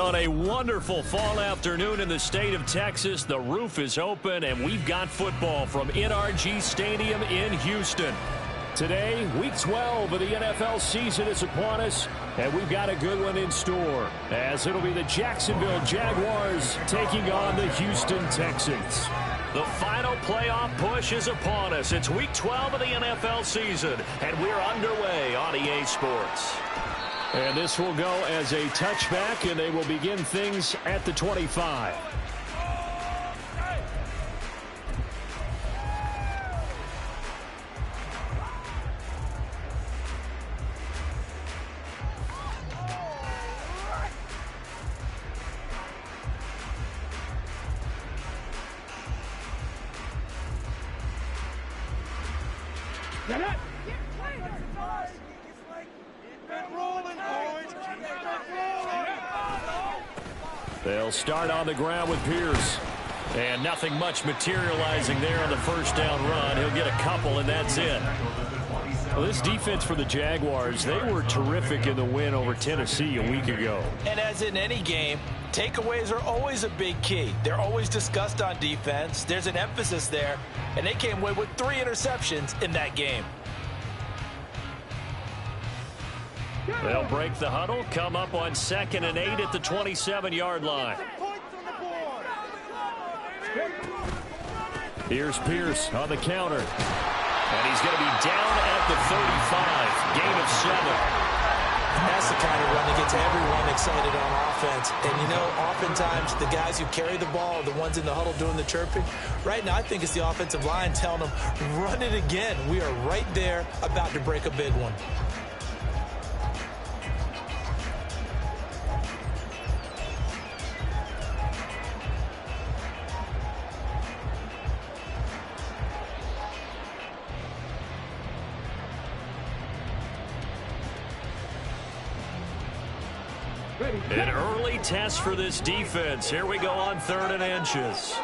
On a wonderful fall afternoon in the state of Texas, the roof is open, and we've got football from NRG Stadium in Houston. Today, Week 12 of the NFL season is upon us, and we've got a good one in store, as it'll be the Jacksonville Jaguars taking on the Houston Texans. The final playoff push is upon us. It's Week 12 of the NFL season, and we're underway on EA Sports. And this will go as a touchback, and they will begin things at the 25. They'll start on the ground with Pierce. And nothing much materializing there on the first down run. He'll get a couple, and that's it. Well, this defense for the Jaguars, they were terrific in the win over Tennessee a week ago. And as in any game, takeaways are always a big key. They're always discussed on defense. There's an emphasis there, and they came away with 3 interceptions in that game. They'll break the huddle, come up on 2nd and 8 at the 27-yard line. Here's Pierce on the counter. And he's going to be down at the 35. Gain of 7. That's the kind of run that gets everyone excited on offense. And, you know, oftentimes the guys who carry the ball are the ones in the huddle doing the chirping. Right now, I think it's the offensive line telling them, run it again. We are right there about to break a big one. An early test for this defense. Here we go on 3rd and inches.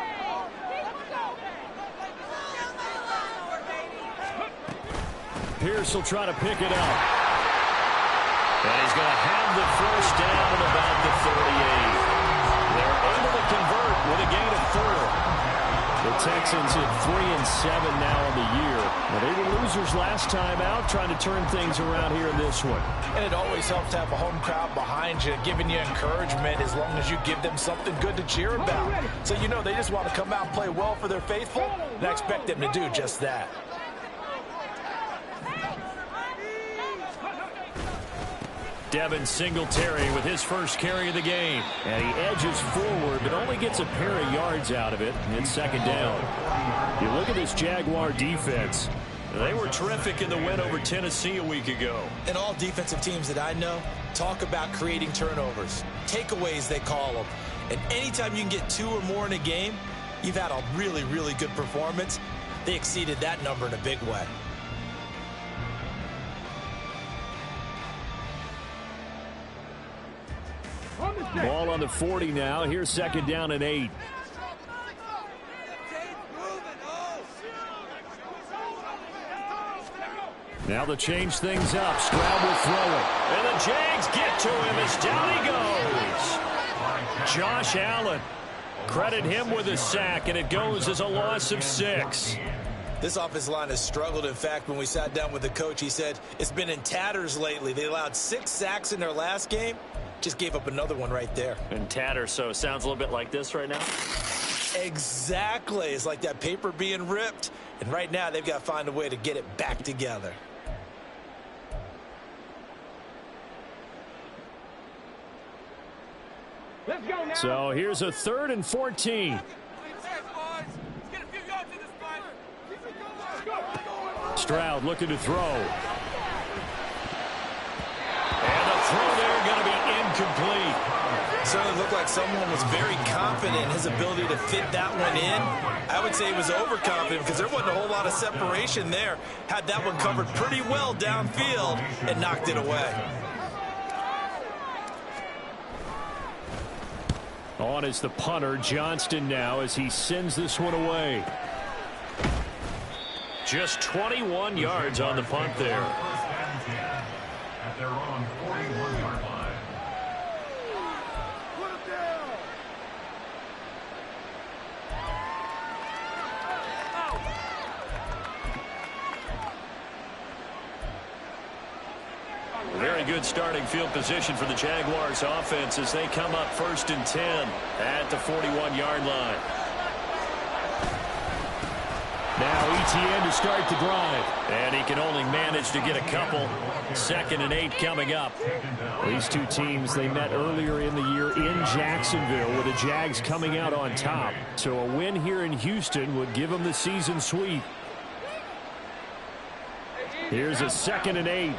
Pierce will try to pick it up. And he's going to have the first down at about the 38. They're able to convert with a gain of 4. The Texans at 3-7 now on the year. Well, they were losers last time out, trying to turn things around here in this one. And it always helps to have a home crowd behind you, giving you encouragement as long as you give them something good to cheer about. So you know they just want to come out and play well for their faithful, and I expect them to do just that. Devin Singletary with his first carry of the game. And he edges forward, but only gets a pair of yards out of it. It's 2nd down. You look at this Jaguar defense. They were terrific in the win over Tennessee a week ago. And all defensive teams that I know talk about creating turnovers. Takeaways, they call them. And anytime you can get 2 or more in a game, you've had a really, really good performance. They exceeded that number in a big way. Ball on the 40 now. Here's 2nd down and 8. Now to change things up. Stroud will throw it. And the Jags get to him as down he goes. Josh Allen. Credit him with a sack, and it goes as a loss of 6. This offensive line has struggled. In fact, when we sat down with the coach, he said it's been in tatters lately. They allowed 6 sacks in their last game. Just gave up another one right there. And tatters, so it sounds a little bit like this right now? Exactly. It's like that paper being ripped. And right now, they've got to find a way to get it back together. Let's go now. So here's a 3rd and 14. Stroud looking to throw. And the throw there going to be incomplete. Certainly looked like someone was very confident in his ability to fit that one in. I would say he was overconfident because there wasn't a whole lot of separation there. Had that one covered pretty well downfield and knocked it away. On is the punter, Johnston, now as he sends this one away. Just 21 yards on the punt there. At their own 41-yard line. good starting field position for the Jaguars offense as they come up 1st and 10 at the 41-yard line. Now Etienne to start the drive. And he can only manage to get a couple. 2nd and 8 coming up. These two teams, they met earlier in the year in Jacksonville with the Jags coming out on top. So a win here in Houston would give them the season sweep. Here's a 2nd and 8.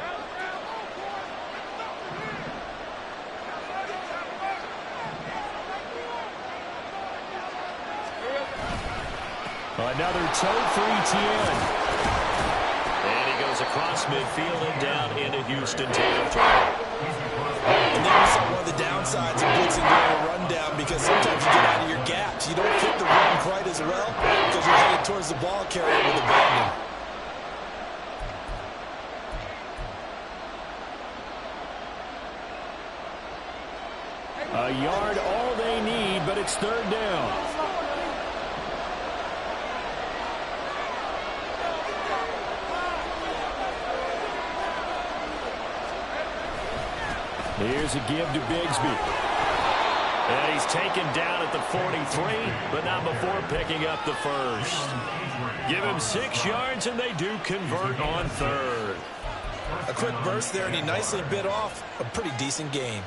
Another toe for Etienne. And he goes across midfield and down into Houston territory. And there we saw one of the downsides of blitzing during a rundown, because sometimes you get out of your gaps. You don't fit the run quite as well because you're headed towards the ball carrier with abandon. A yard all they need, but it's 3rd down. Here's a give to Bigsby. And he's taken down at the 43, but not before picking up the first. Give him 6 yards, and they do convert on 3rd. A quick burst there, and he nicely bit off a pretty decent gain.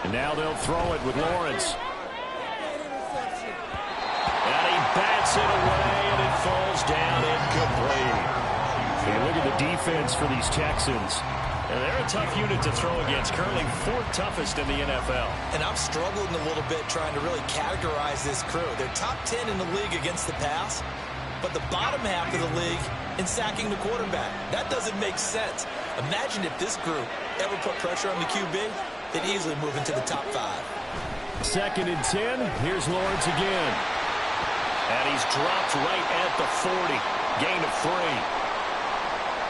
And now they'll throw it with Lawrence. And he bats it away, and it falls down incomplete. And look at the defense for these Texans. And they're a tough unit to throw against, currently 4th toughest in the NFL. And I'm struggling a little bit trying to really categorize this crew. They're top 10 in the league against the pass, but the bottom half of the league in sacking the quarterback. That doesn't make sense. Imagine if this group ever put pressure on the QB. They'd easily move into the top 5. 2nd and 10. Here's Lawrence again. And he's dropped right at the 40. Gain of 3.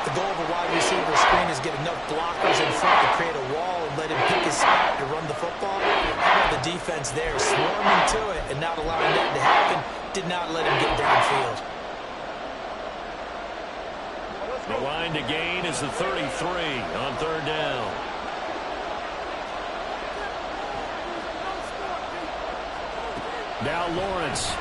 The goal of a wide receiver screen is get enough blockers in front to create a wall and let him pick his spot to run the football. How about the defense there, swarming to it and not allowing that to happen, did not let him get downfield. The line to gain is the 33 on 3rd down. Now Lawrence.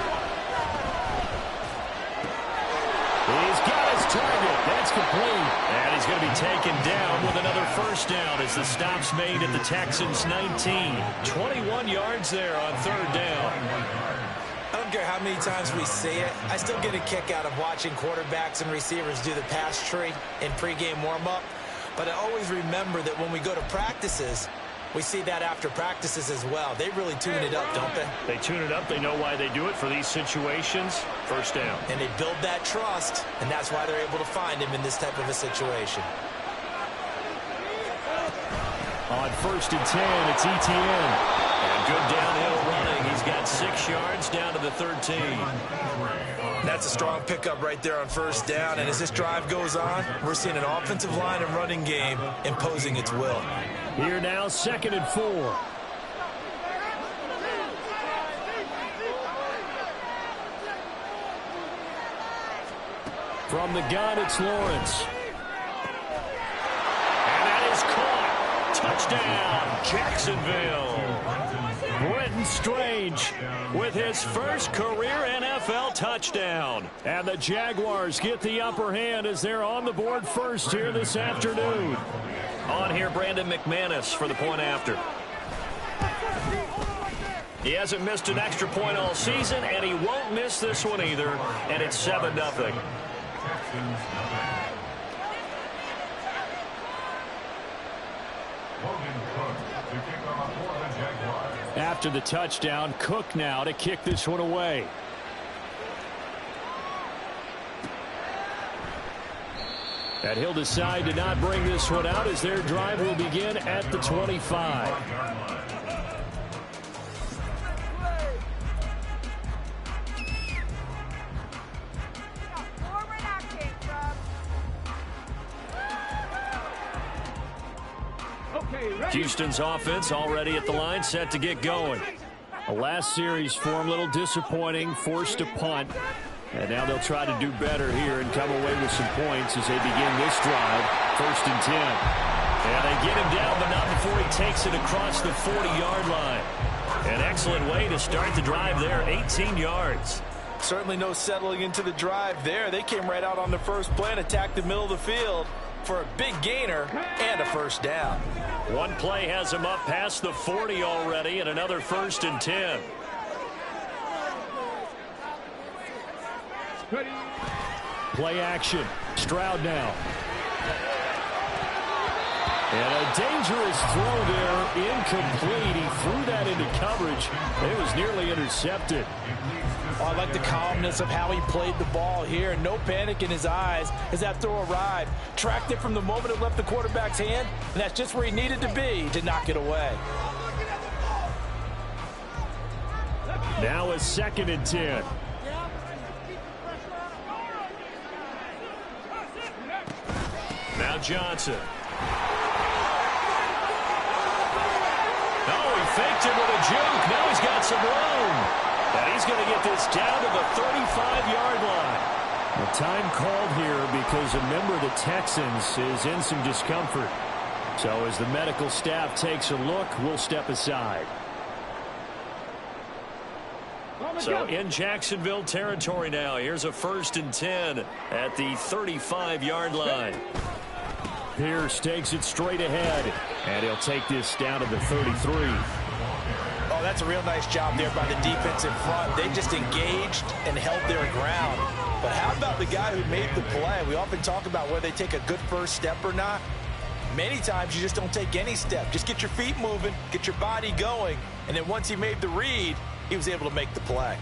He's got his target. That's complete. And he's going to be taken down with another 1st down as the stop's made at the Texans' 19. 21 yards there on 3rd down. I don't care how many times we see it. I still get a kick out of watching quarterbacks and receivers do the pass tree in pregame warm-up. But I always remember that when we go to practices, we see that after practices as well. They really tune it up, don't they? They tune it up. They know why they do it for these situations. 1st down. And they build that trust, and that's why they're able to find him in this type of a situation. On 1st and 10, it's Etienne. And good downhill running. He's got 6 yards down to the 13. That's a strong pickup right there on 1st down. And as this drive goes on, we're seeing an offensive line and running game imposing its will. Here now, 2nd and 4. From the gun, it's Lawrence. And that is caught. Touchdown, Jacksonville. Brenton Strange with his first career NFL touchdown. And the Jaguars get the upper hand as they're on the board first here this afternoon. On here, Brandon McManus for the point after. He hasn't missed an extra point all season, and he won't miss this one either. And it's 7-0. After the touchdown, Cook now to kick this one away. And he'll decide to not bring this one out as their drive will begin at the 25. Houston's offense already at the line, set to get going. The last series for him, a little disappointing, forced a punt. And now they'll try to do better here and come away with some points as they begin this drive. 1st and 10. And they get him down, but not before he takes it across the 40-yard line. An excellent way to start the drive there, 18 yards. Certainly no settling into the drive there. They came right out on the first play and attacked the middle of the field for a big gainer and a first down. One play has him up past the 40 already, and another 1st and 10. Play action. Stroud now. And a dangerous throw there, incomplete. He threw that into coverage. It was nearly intercepted. Oh, I like the calmness of how he played the ball here. No panic in his eyes as that throw arrived. Tracked it from the moment it left the quarterback's hand, and that's just where he needed to be to knock it away. Now a 2nd and 10. Now Johnson. Oh, he faked it with a juke. Now he's got some room. And he's going to get this down to the 35-yard line. The time called here because a member of the Texans is in some discomfort. So as the medical staff takes a look, we'll step aside. So in Jacksonville territory now. Here's a 1st and 10 at the 35-yard line. Pierce takes it straight ahead, and he'll take this down to the 33. Oh, that's a real nice job there by the defense in front. They just engaged and held their ground. But how about the guy who made the play? We often talk about whether they take a good first step or not. Many times you just don't take any step. Just get your feet moving, get your body going, and then once he made the read, he was able to make the play.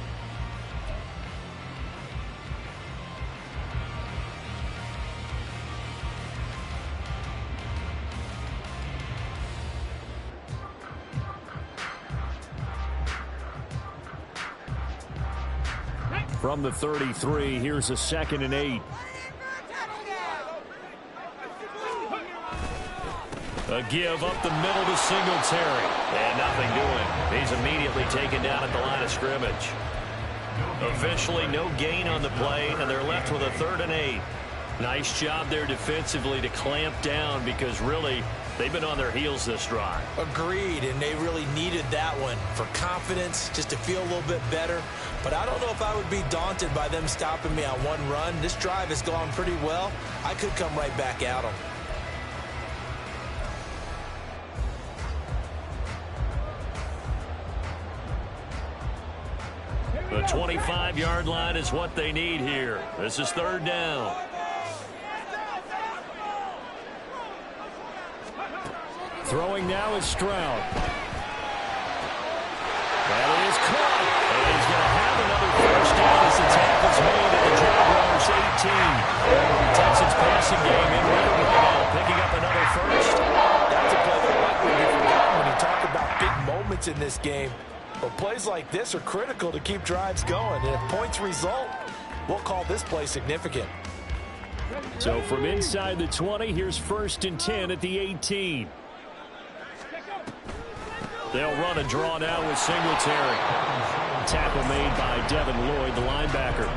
From the 33, here's a 2nd and 8. A give up the middle to Singletary. And nothing doing. He's immediately taken down at the line of scrimmage. Officially no gain on the play, and they're left with a 3rd and 8. Nice job there defensively to clamp down because really they've been on their heels this drive. Agreed, and they really needed that one for confidence, just to feel a little bit better. But I don't know if I would be daunted by them stopping me on one run. This drive has gone pretty well. I could come right back at them. The 25-yard line is what they need here. This is 3rd down. Throwing now is Stroud. That is caught. And he's going to have another first down as the tackle's made at the Jaguars 18. Texans passing game in right now, picking up another first. That's a play that likely be forgotten when you talk about big moments in this game. But plays like this are critical to keep drives going. And if points result, we'll call this play significant. So from inside the 20, here's 1st and 10 at the 18. They'll run a draw now with Singletary. Tackle made by Devin Lloyd, the linebacker.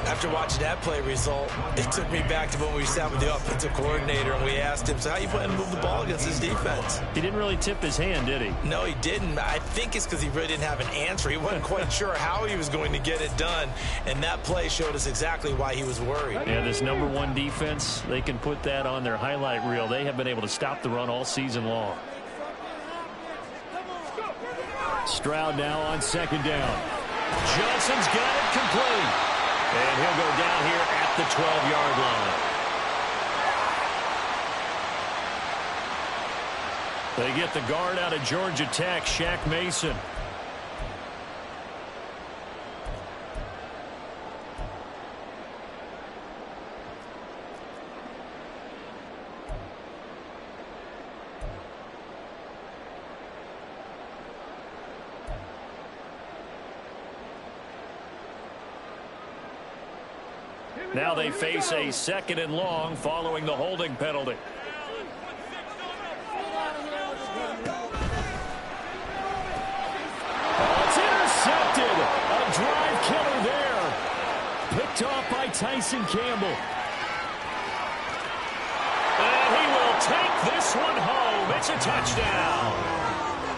After watching that play result, it took me back to when we sat with the offensive coordinator and we asked him, so how you plan to move the ball against this defense? He didn't really tip his hand, did he? No, he didn't. I think it's because he really didn't have an answer. He wasn't quite sure how he was going to get it done, and that play showed us exactly why he was worried. Yeah, this #1 defense, they can put that on their highlight reel. They have been able to stop the run all season long. Stroud now on 2nd down. Johnson's got it complete. And he'll go down here at the 12-yard line. They get the guard out of Georgia Tech, Shaq Mason. Now they face a 2nd and long following the holding penalty. Picked off by Tyson Campbell. And he will take this one home. It's a touchdown.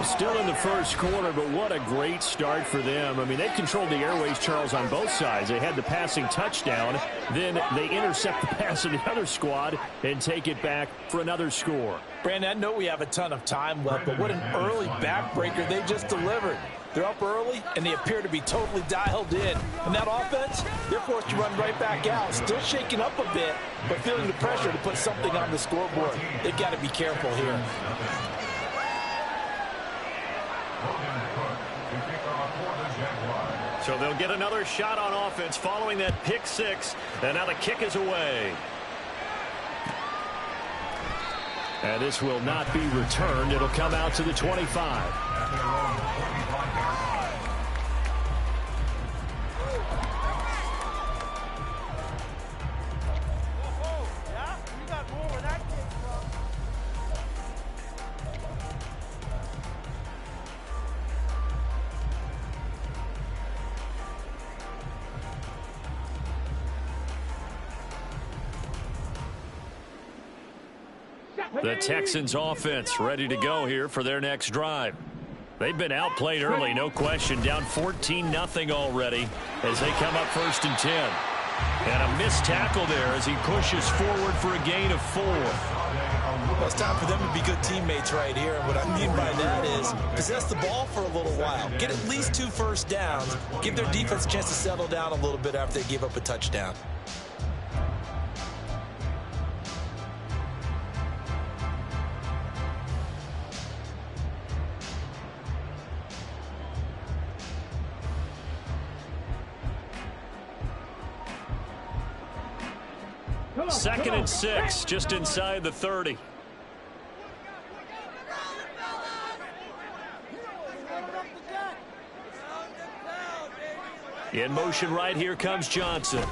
Still in the first quarter, but what a great start for them. I mean, they controlled the airways, Charles, on both sides. They had the passing touchdown. Then they intercept the pass of the other squad and take it back for another score. Brandon, I know we have a ton of time left, but what an early backbreaker they just delivered. They're up early, and they appear to be totally dialed in. And that offense, they're forced to run right back out. Still shaking up a bit, but feeling the pressure to put something on the scoreboard. They've got to be careful here. So they'll get another shot on offense following that pick six. And now the kick is away. And this will not be returned. It'll come out to the 25. The Texans offense ready to go here for their next drive. They've been outplayed early, no question. Down 14-0 already as they come up 1st and 10. And a missed tackle there as he pushes forward for a gain of 4. Well, it's time for them to be good teammates right here. And what I mean by that is possess the ball for a little while. Get at least 2 first downs. Give their defense a chance to settle down a little bit after they give up a touchdown. Second and 6, just inside the 30. In motion right here comes Johnson.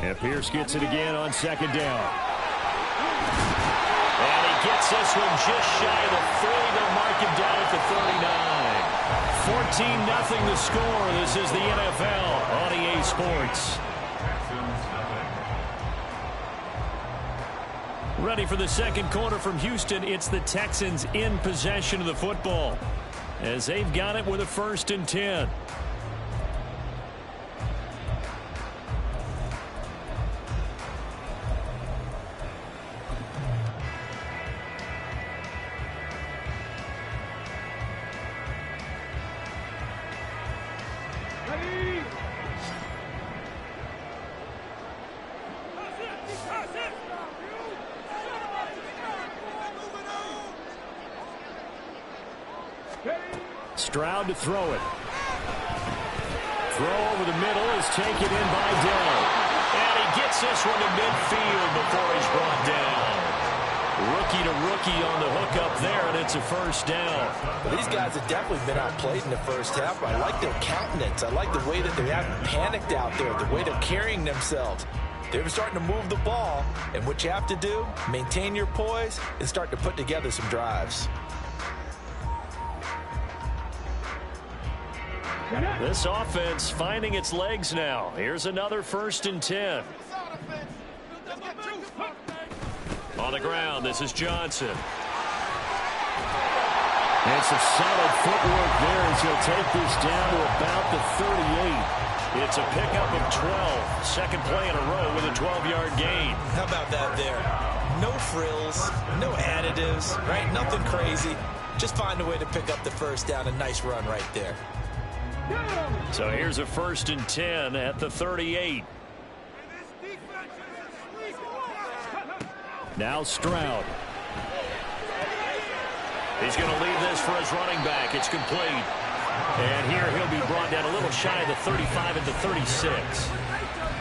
And Pierce gets it again on 2nd down. And he gets this one just shy of the 40. They'll mark him down at the 39. 14-0 the score. This is the NFL on EA Sports. Ready for the second quarter from Houston. It's the Texans in possession of the football as they've got it with a 1st and 10. Stroud to throw it. Throw over the middle is taken in by Dell. And he gets this one to midfield before he's brought down. Rookie to rookie on the hook up there, and it's a 1st down. Well, these guys have definitely been outplayed in the first half. I like their countenance. I like the way that they haven't panicked out there, the way they're carrying themselves. They're starting to move the ball, and what you have to do, maintain your poise and start to put together some drives. This offense finding its legs now. Here's another 1st and 10. On the ground, this is Johnson. And some solid footwork there as he'll take this down to about the 38. It's a pickup of 12. Second play in a row with a 12-yard gain. How about that there? No frills, no additives, right? Nothing crazy. Just find a way to pick up the 1st down. A nice run right there. So here's a 1st and 10 at the 38. Now Stroud. He's going to leave this for his running back. It's complete. And here he'll be brought down a little shy of the 35 at the 36.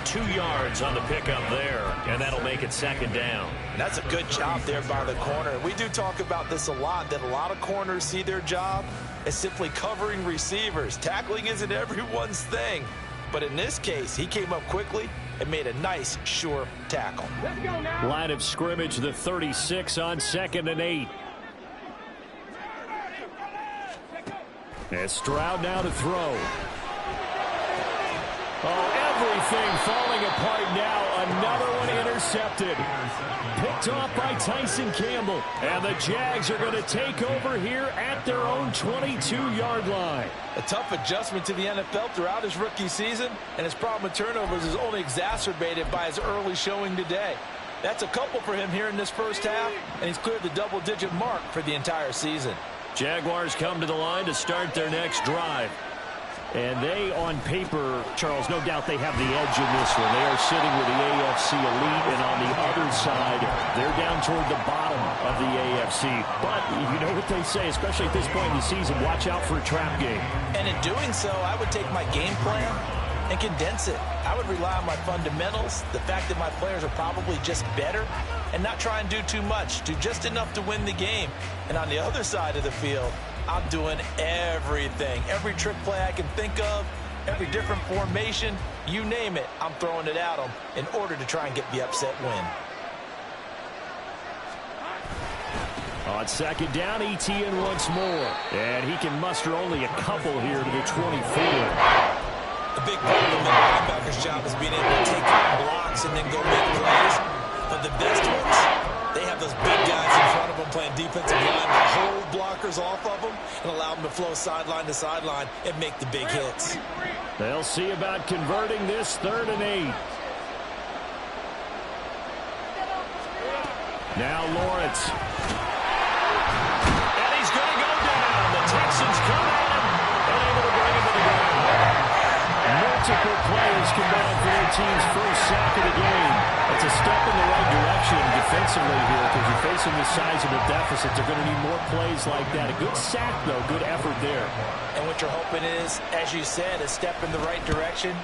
2 yards on the pickup there, and that'll make it 2nd down. And that's a good job there by the corner. We do talk about this a lot, that a lot of corners see their job as simply covering receivers. Tackling isn't everyone's thing. But in this case, he came up quickly and made a nice, sure tackle. Line of scrimmage, the 36 on 2nd and 8. And Stroud now to throw. Oh, Everything falling apart now. Another one intercepted. Picked off by Tyson Campbell. And the Jags are going to take over here at their own 22-yard line. A tough adjustment to the NFL throughout his rookie season, and his problem with turnovers is only exacerbated by his early showing today. That's a couple for him here in this first half, and he's cleared the double-digit mark for the entire season. Jaguars come to the line to start their next drive. And they, on paper, Charles, no doubt they have the edge in this one. They are sitting with the AFC elite, and on the other side, they're down toward the bottom of the AFC. But you know what they say, especially at this point in the season, watch out for a trap game. And in doing so, I would take my game plan and condense it. I would rely on my fundamentals, the fact that my players are probably just better, and not try and do too much, do just enough to win the game. And on the other side of the field, I'm doing everything. Every trick play I can think of, every different formation, you name it, I'm throwing it at them in order to try and get the upset win. On second down, Etienne once more. And he can muster only a couple here to the 24. The big problem in the linebacker's job is being able to take on blocks and then go make plays. But the best ones, they have those big guys in front of them playing defensive line to hold blockers off of them and allow them to flow sideline to sideline and make the big hits. They'll see about converting this 3rd and 8. Now Lawrence. And he's going to go down. The Texans come at him and able to bring him to the ground. Multiple players combined for their team's first sack of the game. It's a step in the right direction defensively here because you're facing this sizable deficit. They're going to need more plays like that. A good sack, though. Good effort there. And what you're hoping is, as you said, a step in the right direction,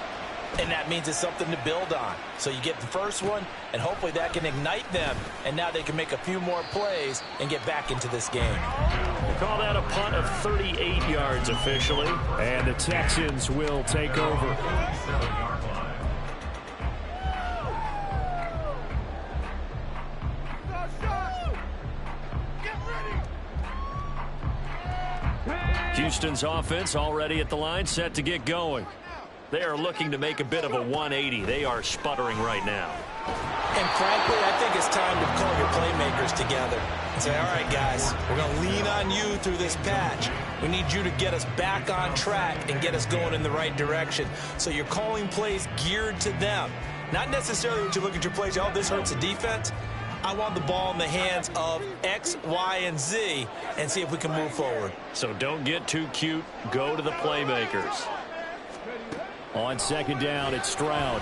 and that means it's something to build on. So you get the first one, and hopefully that can ignite them, and now they can make a few more plays and get back into this game. We'll call that a punt of 38 yards officially, and the Texans will take over. Houston's offense already at the line, set to get going. They are looking to make a bit of a 180. They are sputtering right now. And frankly, I think it's time to call your playmakers together and say, all right, guys, we're going to lean on you through this patch. We need you to get us back on track and get us going in the right direction. So you're calling plays geared to them. Not necessarily when you look at your plays, oh, this hurts the defense. I want the ball in the hands of X, Y, and Z and see if we can move forward. So don't get too cute. Go to the playmakers. On second down, it's Stroud.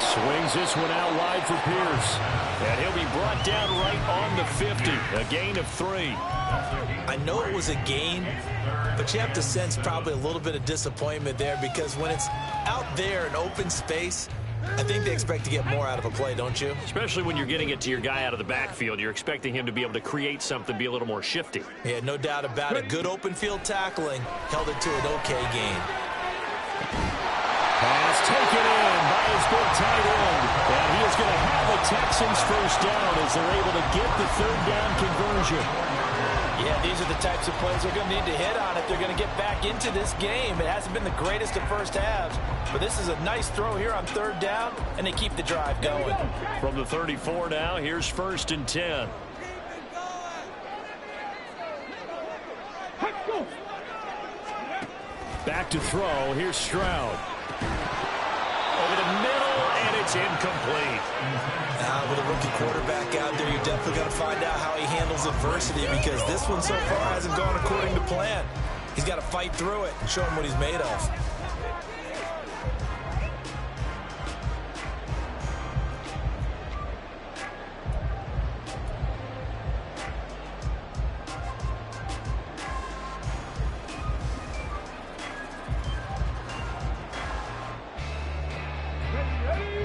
Swings this one out wide for Pierce. And he'll be brought down right on the 50. A gain of 3. I know it was a gain, but you have to sense probably a little bit of disappointment there because when it's out there in open space, I think they expect to get more out of a play, don't you? Especially when you're getting it to your guy out of the backfield. You're expecting him to be able to create something, be a little more shifty. Yeah, no doubt about it. Good open field tackling held it to an okay gain. Pass taken in by his big tight end. And he is going to have a Texans first down as they're able to get the 3rd down conversion. Yeah, these are the types of plays they're going to need to hit on if they're going to get back into this game. It hasn't been the greatest of first halves, but this is a nice throw here on 3rd down, and they keep the drive going. From the 34 now, here's 1st and 10. Back to throw. Here's Stroud. Over the middle, and it's incomplete. With a rookie quarterback out there, you're definitely going to find out how he handles adversity because this one so far hasn't gone according to plan. He's got to fight through it and show him what he's made of.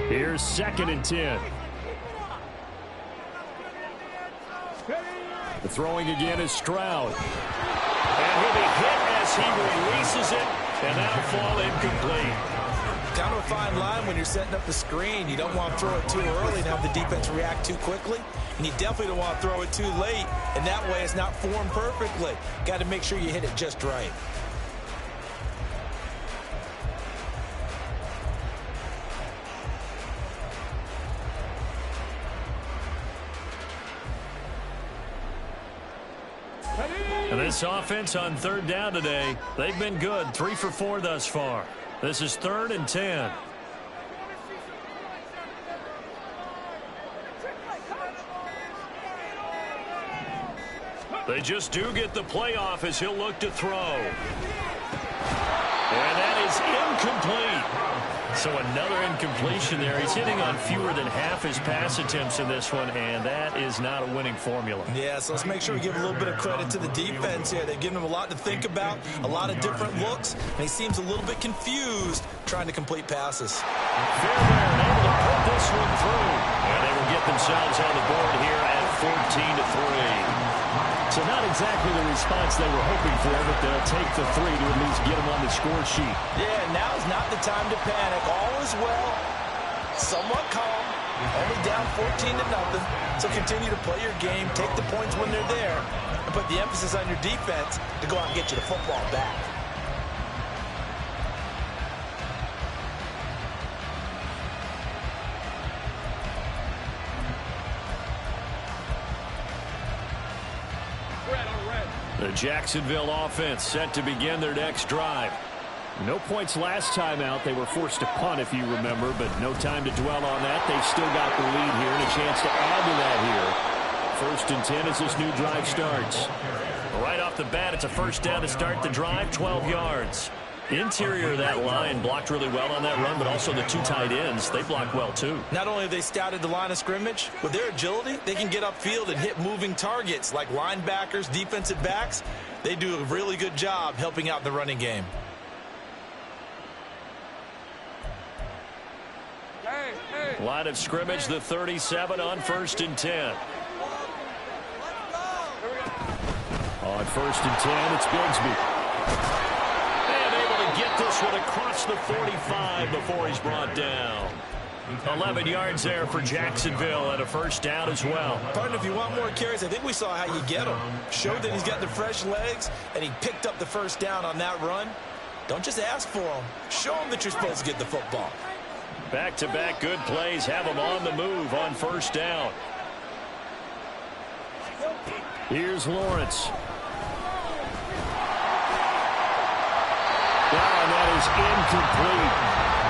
Here's 2nd and 10. The throwing again is Stroud. And he'll be hit as he releases it, and that'll fall incomplete. Kind of a fine line when you're setting up the screen. You don't want to throw it too early and have the defense react too quickly. And you definitely don't want to throw it too late, and that way it's not formed perfectly. Got to make sure you hit it just right. And this offense on third down today, they've been good. 3 for 4 thus far. This is 3rd and 10. They just do get the playoff as he'll look to throw. And that is incomplete. So another incompletion there. He's hitting on fewer than half his pass attempts in this one, and that is not a winning formula. Yeah, so let's make sure we give a little bit of credit to the defense here. They've given him a lot to think about, a lot of different looks, and he seems a little bit confused trying to complete passes. Fairbairn able to put this one through, and they will get themselves on the board here at 14-3. So not exactly the response they were hoping for, but they'll take the 3 to at least get them on the score sheet. Yeah, now is not the time to panic. All is well, somewhat calm, only down 14-0. So continue to play your game, take the points when they're there, and put the emphasis on your defense to go out and get you the football back. The Jacksonville offense set to begin their next drive. No points last time out. They were forced to punt, if you remember, but no time to dwell on that. They've still got the lead here and a chance to add to that here. 1st and 10 as this new drive starts. Right off the bat, it's a first down to start the drive, 12 yards. Interior of that line blocked really well on that run, but also the 2 tight ends, they blocked well too. Not only have they scouted the line of scrimmage, with their agility, they can get upfield and hit moving targets like linebackers, defensive backs. They do a really good job helping out the running game. Line of scrimmage, the 37 on 1st and 10. On 1st and 10, it's Bigsby. Get this one across the 45 before he's brought down. 11 yards there for Jacksonville and a first down as well. Partner, if you want more carries, I think we saw how you get him. Showed that he's got the fresh legs, and he picked up the first down on that run. Don't just ask for him. Show him that you're supposed to get the football. Back-to-back good plays have him on the move on first down. Here's Lawrence. And that is incomplete.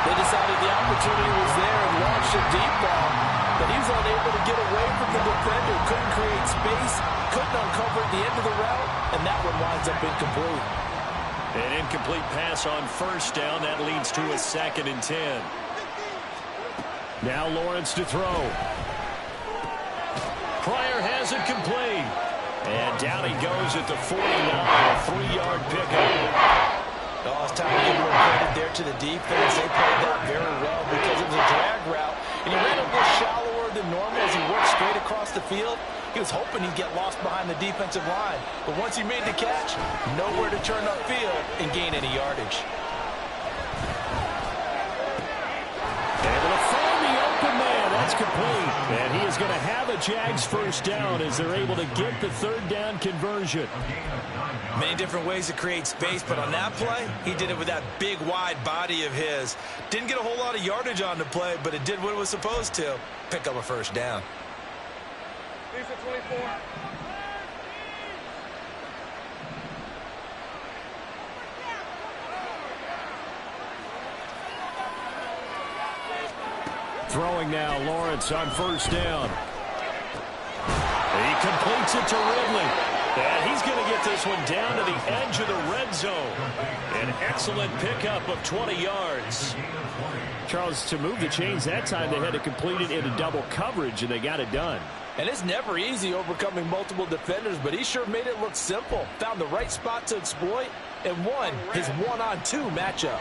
They decided the opportunity was there and launched a deep ball, but he was unable to get away from the defender. Couldn't create space, couldn't uncover at the end of the route, and that one winds up incomplete. An incomplete pass on first down. That leads to a 2nd and 10. Now Lawrence to throw. Pryor has it complete. And down he goes at the 49, a 3-yard pickup. Oh, it's time to give more credit there to the defense. They played that very well because it was a drag route. And he ran a little shallower than normal as he worked straight across the field. He was hoping he'd get lost behind the defensive line. But once he made the catch, nowhere to turn upfield and gain any yardage. Able to find the open man. That's complete. And he is going to have a Jags first down as they're able to get the 3rd down conversion. Many different ways to create space, but on that play, he did it with that big, wide body of his. Didn't get a whole lot of yardage on the play, but it did what it was supposed to. Pick up a first down. 24. Throwing now, Lawrence on first down. He completes it to Ridley. And he's going to get this one down to the edge of the red zone. An excellent pickup of 20 yards. Charles, to move the chains that time, they had to complete it into double coverage, and they got it done. And it's never easy overcoming multiple defenders, but he sure made it look simple. Found the right spot to exploit and won his 1-on-2 matchup.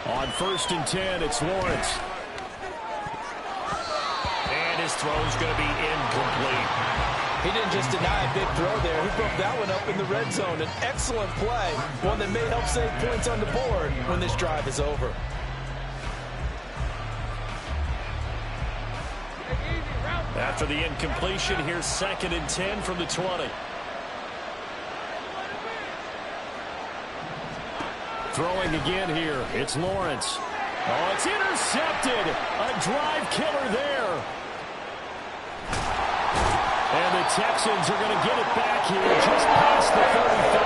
On 1st and 10, it's Lawrence. And his throw's going to be incomplete. He didn't just deny a big throw there. He broke that one up in the red zone. An excellent play, one that may help save points on the board when this drive is over. After the incompletion, here's 2nd and 10 from the 20. Throwing again here, it's Lawrence. Oh, it's intercepted. A drive killer there. the Texans are going to get it back here just past the 35.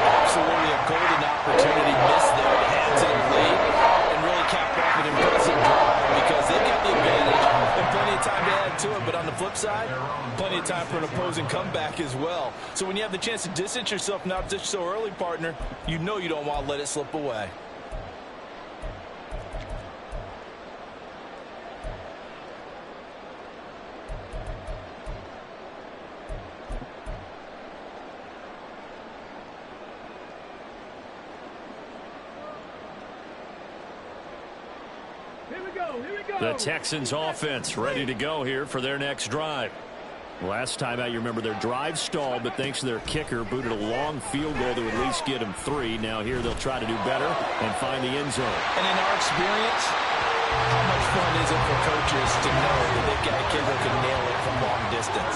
Absolutely a golden opportunity missed there. The hands in late and really capped off an impressive drive because they've got the advantage and plenty of time to add to it. But on the flip side, plenty of time for an opposing comeback as well. So when you have the chance to distance yourself not just so early, partner, you know you don't want to let it slip away. The Texans offense ready to go here for their next drive. Last time out, you remember their drive stalled, but thanks to their kicker, booted a long field goal to at least get them 3. Now here they'll try to do better and find the end zone. And in our experience, how much fun is it for coaches to know that they've got a kid who can nail it from long distance?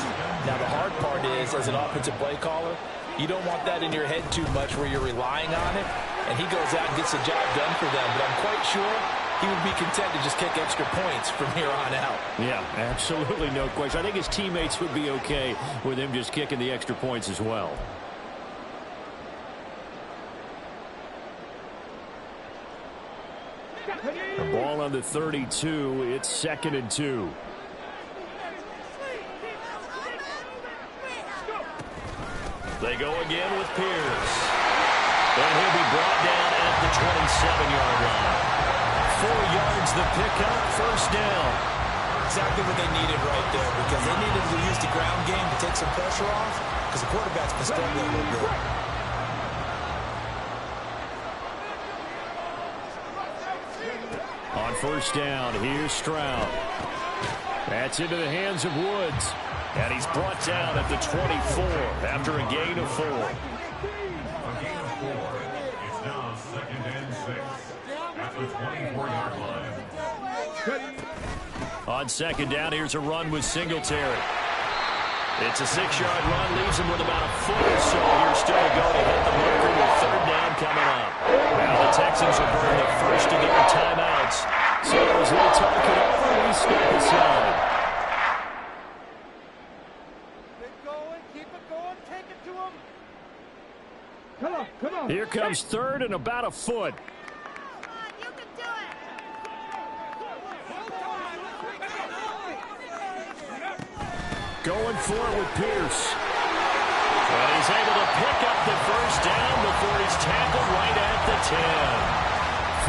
Now the hard part is, as an offensive play caller, you don't want that in your head too much where you're relying on it, and he goes out and gets the job done for them. But I'm quite sure he would be content to just kick extra points from here on out. Yeah, absolutely no question. I think his teammates would be okay with him just kicking the extra points as well. A ball on the 32. It's 2nd and 2. They go again with Pierce. And he'll be brought down at the 27-yard line. 4 yards the pickup, first down. Exactly what they needed right there because they needed to use the ground game to take some pressure off because the quarterback's been struggling a little bit. On first down, here's Stroud. That's into the hands of Woods. And he's brought down at the 24 after a gain of 4. It's now 2nd and 6 at the 24-yard line. On second down, here's a run with Singletary. It's a 6-yard run, leaves him with about a foot or so here still to go to hit the marker with 3rd down coming up. Now the Texans will burn the first of their timeouts. So as they talk it over, we step aside. Come on. Here comes 3rd and about a foot. You can do it. Going for it with Pierce. And he's able to pick up the first down before he's tackled right at the 10.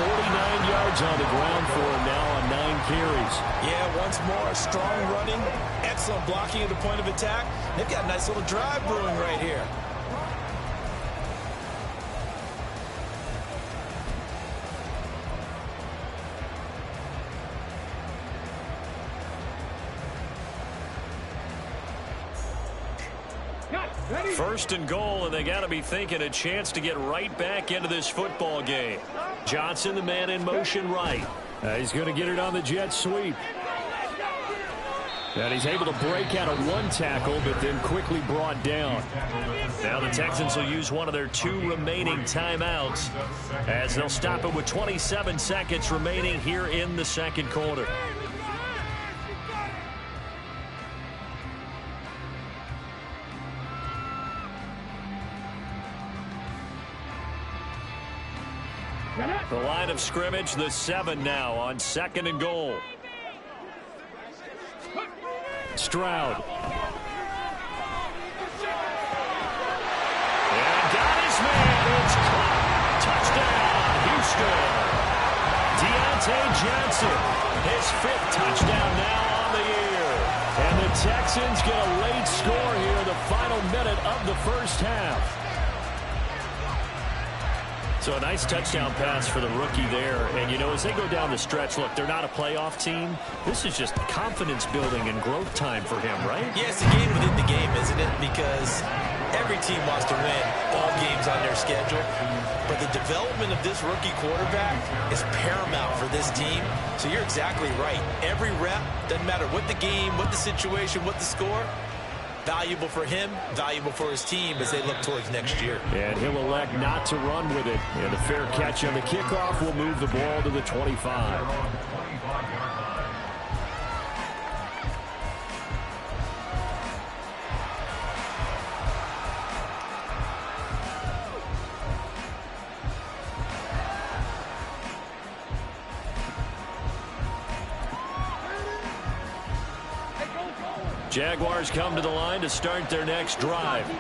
49 yards on the ground for him now on 9 carries. Yeah, once more, strong running, excellent blocking at the point of attack. They've got a nice little drive brewing right here. First and goal, and they got to be thinking a chance to get right back into this football game. Johnson, the man in motion right. He's going to get it on the jet sweep. And he's able to break out of 1 tackle, but then quickly brought down. Now the Texans will use one of their 2 remaining timeouts as they'll stop it with 27 seconds remaining here in the 2nd quarter. The line of scrimmage, the 7 now on 2nd and goal. Stroud. And got his man. It's caught. Touchdown, Houston. Deontay Johnson, his 5th touchdown now on the year. And the Texans get a late score here in the final minute of the first half. So a nice touchdown pass for the rookie there. And, you know, as they go down the stretch, look, they're not a playoff team. This is just confidence building and growth time for him, right? Yeah, it's a game within the game, isn't it? Because every team wants to win all games on their schedule. But the development of this rookie quarterback is paramount for this team. So you're exactly right. Every rep, doesn't matter what the game, what the situation, what the score, valuable for him, valuable for his team as they look towards next year. And he'll elect not to run with it. And a fair catch on the kickoff will move the ball to the 25. Jaguars come to the line to start their next drive.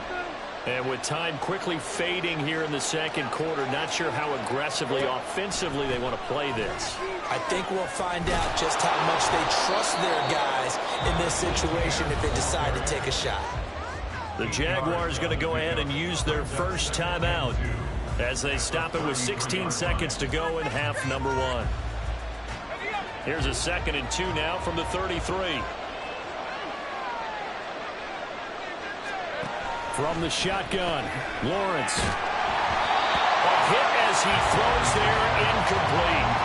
And with time quickly fading here in the second quarter, not sure how aggressively, offensively they want to play this. I think we'll find out just how much they trust their guys in this situation if they decide to take a shot. The Jaguars going to go ahead and use their first timeout as they stop it with 16 seconds to go in half number one. Here's a 2nd and 2 now from the 33. From the shotgun, Lawrence. A hit as he throws there, incomplete.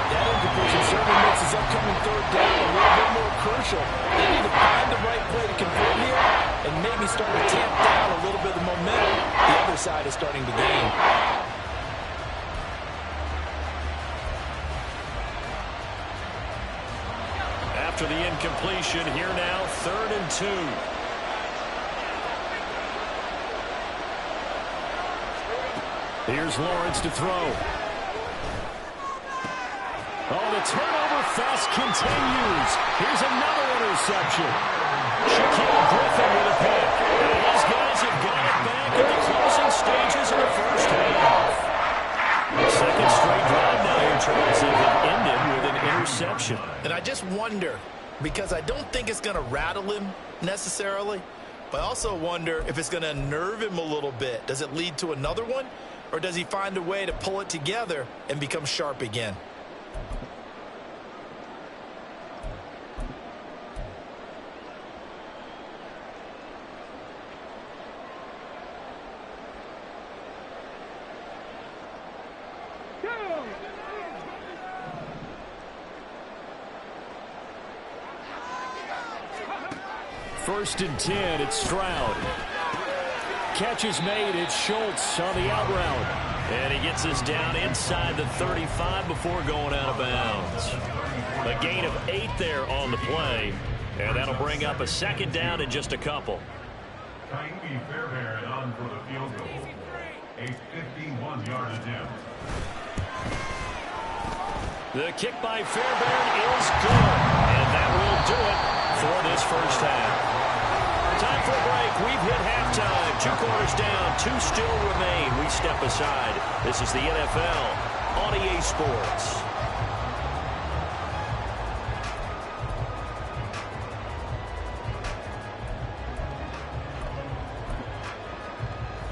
That incompletion certainly makes his upcoming third down a little bit more crucial. They need to find the right play to convert here and maybe start to tamp down a little bit of the momentum the other side is starting to gain. After the incompletion, here now, 3rd and 2. Here's Lawrence to throw. Oh, the turnover fest continues. Here's another interception. Shaquille Griffin with a pick. And these guys have got it back in the closing stages of the first half. Second straight drive now here, Charles, have ended with an interception. And I just wonder, because I don't think it's going to rattle him necessarily, but I also wonder if it's going to unnerve him a little bit. Does it lead to another one? Or does he find a way to pull it together and become sharp again? First and 10, it's Stroud. Catch is made, it's Schultz on the out route. And he gets us down inside the 35 before going out of bounds. A gain of 8 there on the play. And that'll bring up a 2nd down in just a couple. Tiny Fairbairn on for the field goal. A 51-yard attempt. The kick by Fairbairn is good. And that will do it for this first half. Time for a break. We've hit halftime. 2 quarters down. 2 still remain. We step aside. This is the NFL on EA Sports.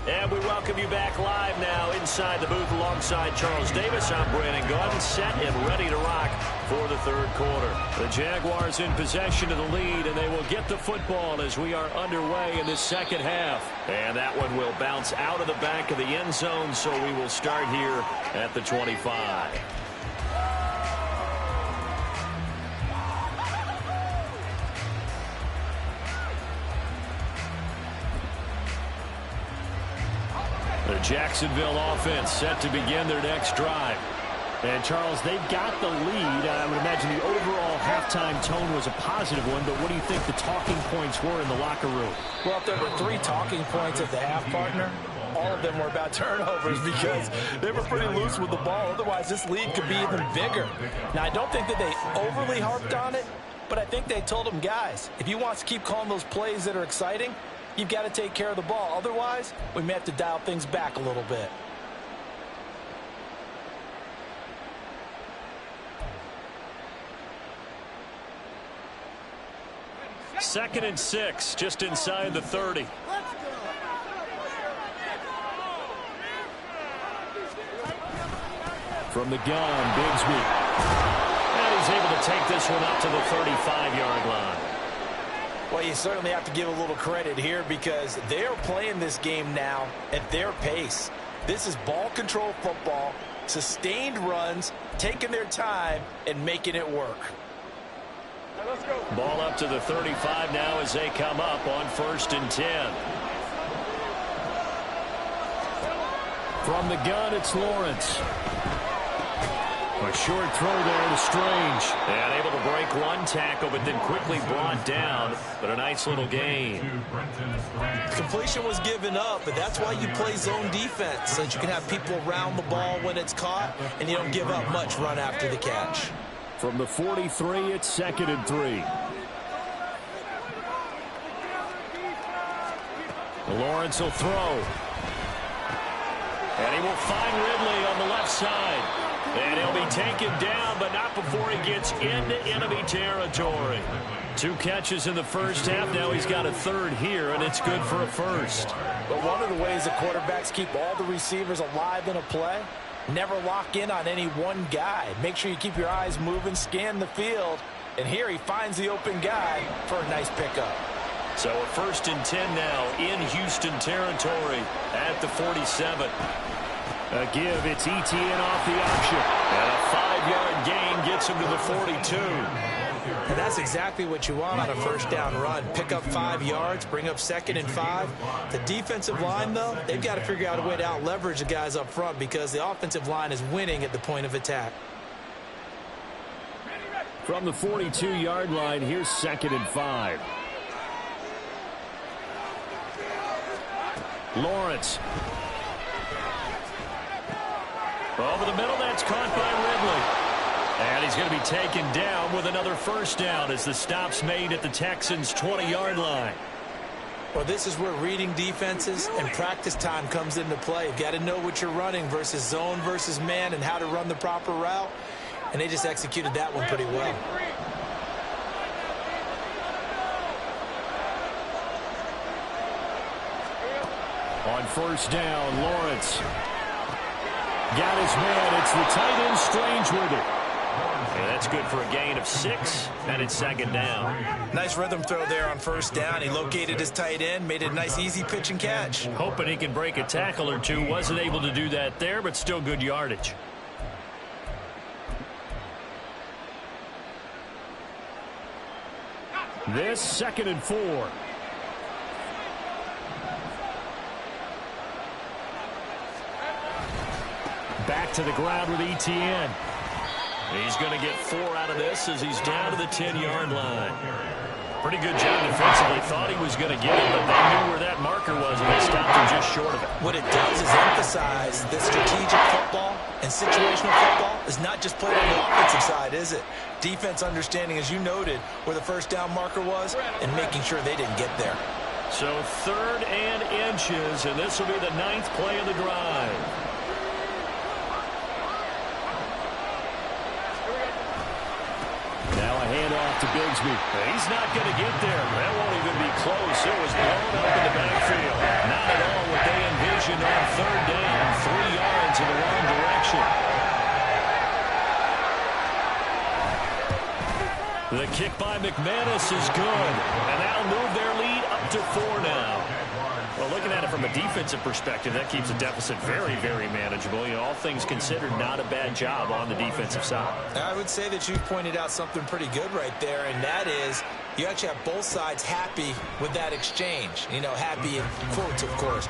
And we welcome you back live now inside the booth alongside Charles Davis. I'm Brandon Gaudin, set and ready to rock for the third quarter. The Jaguars in possession of the lead, and they will get the football as we are underway in the second half. And that one will bounce out of the back of the end zone, so we will start here at the 25. The Jacksonville offense set to begin their next drive. And, Charles, they've got the lead. I would imagine the overall halftime tone was a positive one, but what do you think the talking points were in the locker room? Well, if there were 3 talking points at the half, partner, all of them were about turnovers because they were pretty loose with the ball. Otherwise, this lead could be even bigger. Now, I don't think that they overly harped on it, but I think they told them, guys, if you want to keep calling those plays that are exciting, you've got to take care of the ball. Otherwise, we may have to dial things back a little bit. Second and 6, just inside the 30. From the gun, Bigsby. And he's able to take this one up to the 35-yard line. Well, you certainly have to give a little credit here because they're playing this game now at their pace. This is ball control football, sustained runs, taking their time, and making it work. Let's go. Ball up to the 35 now as they come up on 1st and 10. From the gun, it's Lawrence. A short throw there to Strange. And able to break one tackle, but then quickly brought down. But a nice little gain. Completion was given up, but that's why you play zone defense, so that you can have people around the ball when it's caught, and you don't give up much run after the catch. From the 43, it's 2nd and 3. Lawrence will throw. And he will find Ridley on the left side. And he'll be taken down, but not before he gets into enemy territory. 2 catches in the first half. Now he's got a third here, and it's good for a first. But one of the ways the quarterbacks keep all the receivers alive in a play, never lock in on any one guy. Make sure you keep your eyes moving, scan the field. And here he finds the open guy for a nice pickup. So a 1st and 10 now in Houston territory at the 47. A give, it's ETN off the option. And a 5-yard gain gets him to the 42. And that's exactly what you want on a first down run. Pick up 5 yards, bring up 2nd and 5. The defensive line, though, they've got to figure out a way to out-leverage the guys up front because the offensive line is winning at the point of attack. From the 42-yard line, here's 2nd and 5. Lawrence. Over the middle, that's caught by Ridley. And he's going to be taken down with another first down as the stop's made at the Texans' 20-yard line. Well, this is where reading defenses and practice time comes into play. You've got to know what you're running versus zone versus man and how to run the proper route. And they just executed that one pretty well. On first down, Lawrence got his man. It's the tight end Strange with it. And that's good for a gain of 6, and it's 2nd down. Nice rhythm throw there on first down. He located his tight end, made it a nice easy pitch and catch. Hoping he can break a tackle or two. Wasn't able to do that there, but still good yardage. This 2nd and 4. Back to the ground with ETN. He's going to get 4 out of this as he's down to the 10-yard line. Pretty good job defensively. Thought he was going to get it, but they knew where that marker was, and they stopped him just short of it. What it does is emphasize that strategic football and situational football is not just played on the offensive side, is it? Defense understanding, as you noted, where the first down marker was and making sure they didn't get there. So 3rd and inches, and this will be the 9th play of the drive. Now a handoff to Bigsby. He's not going to get there. That won't even be close. It was blown up in the backfield. Not at all what they envisioned on 3rd down. 3 yards in the wrong direction. The kick by McManus is good. And that'll move their lead up to 4 now. Well, looking at it from a defensive perspective, that keeps the deficit very, very manageable. You know, all things considered, not a bad job on the defensive side. I would say that you've pointed out something pretty good right there, and that is you actually have both sides happy with that exchange. You know, happy in quotes, of course.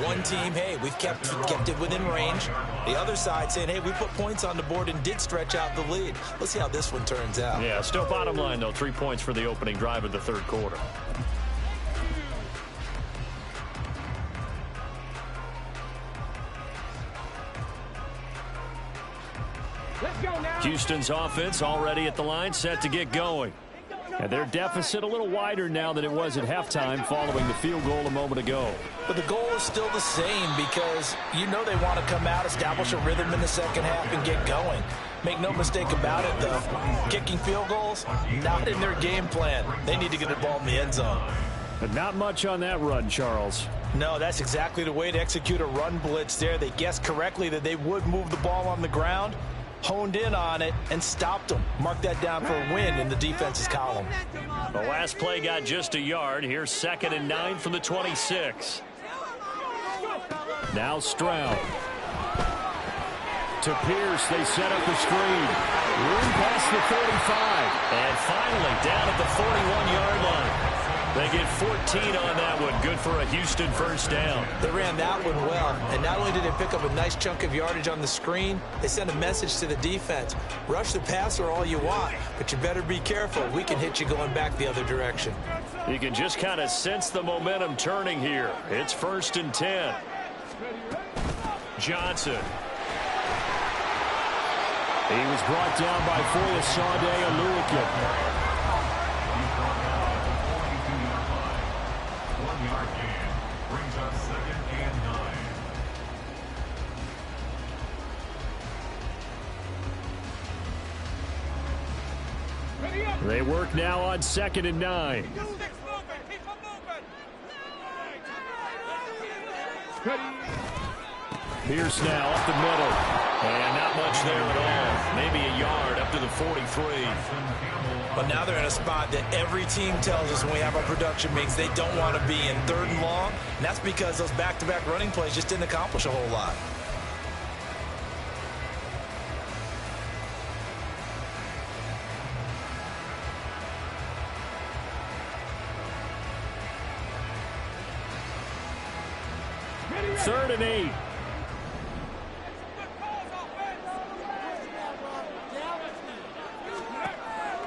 One team, hey, we've kept it within range. The other side saying, hey, we put points on the board and did stretch out the lead. Let's see how this one turns out. Yeah, still bottom line, though, 3 points for the opening drive of the 3rd quarter. Houston's offense already at the line, set to get going. And their deficit a little wider now than it was at halftime following the field goal a moment ago. But the goal is still the same because you know they want to come out, establish a rhythm in the second half, and get going. Make no mistake about it, though. Kicking field goals, not in their game plan. They need to get the ball in the end zone. But not much on that run, Charles. No, that's exactly the way to execute a run blitz there. They guessed correctly that they would move the ball on the ground, honed in on it, and stopped them. Mark that down for a win in the defense's column. The last play got just a yard. Here's 2nd and 9 from the 26. Now Stroud. To Pierce, they set up the screen. Room past the 35. And finally down at the 41-yard line. They get 14 on that one. Good for a Houston first down. They ran that one well. And not only did they pick up a nice chunk of yardage on the screen, they sent a message to the defense. Rush the passer all you want, but you better be careful. We can hit you going back the other direction. You can just kind of sense the momentum turning here. It's 1st and 10. Johnson. He was brought down by Foyesade Aluakin. They work now on 2nd and 9. Pierce now up the middle. And not much there at all. Maybe a yard up to the 43. But now they're in a spot that every team tells us when we have our production meetings they don't want to be in, 3rd and long. And that's because those back-to-back running plays just didn't accomplish a whole lot. Third and 8.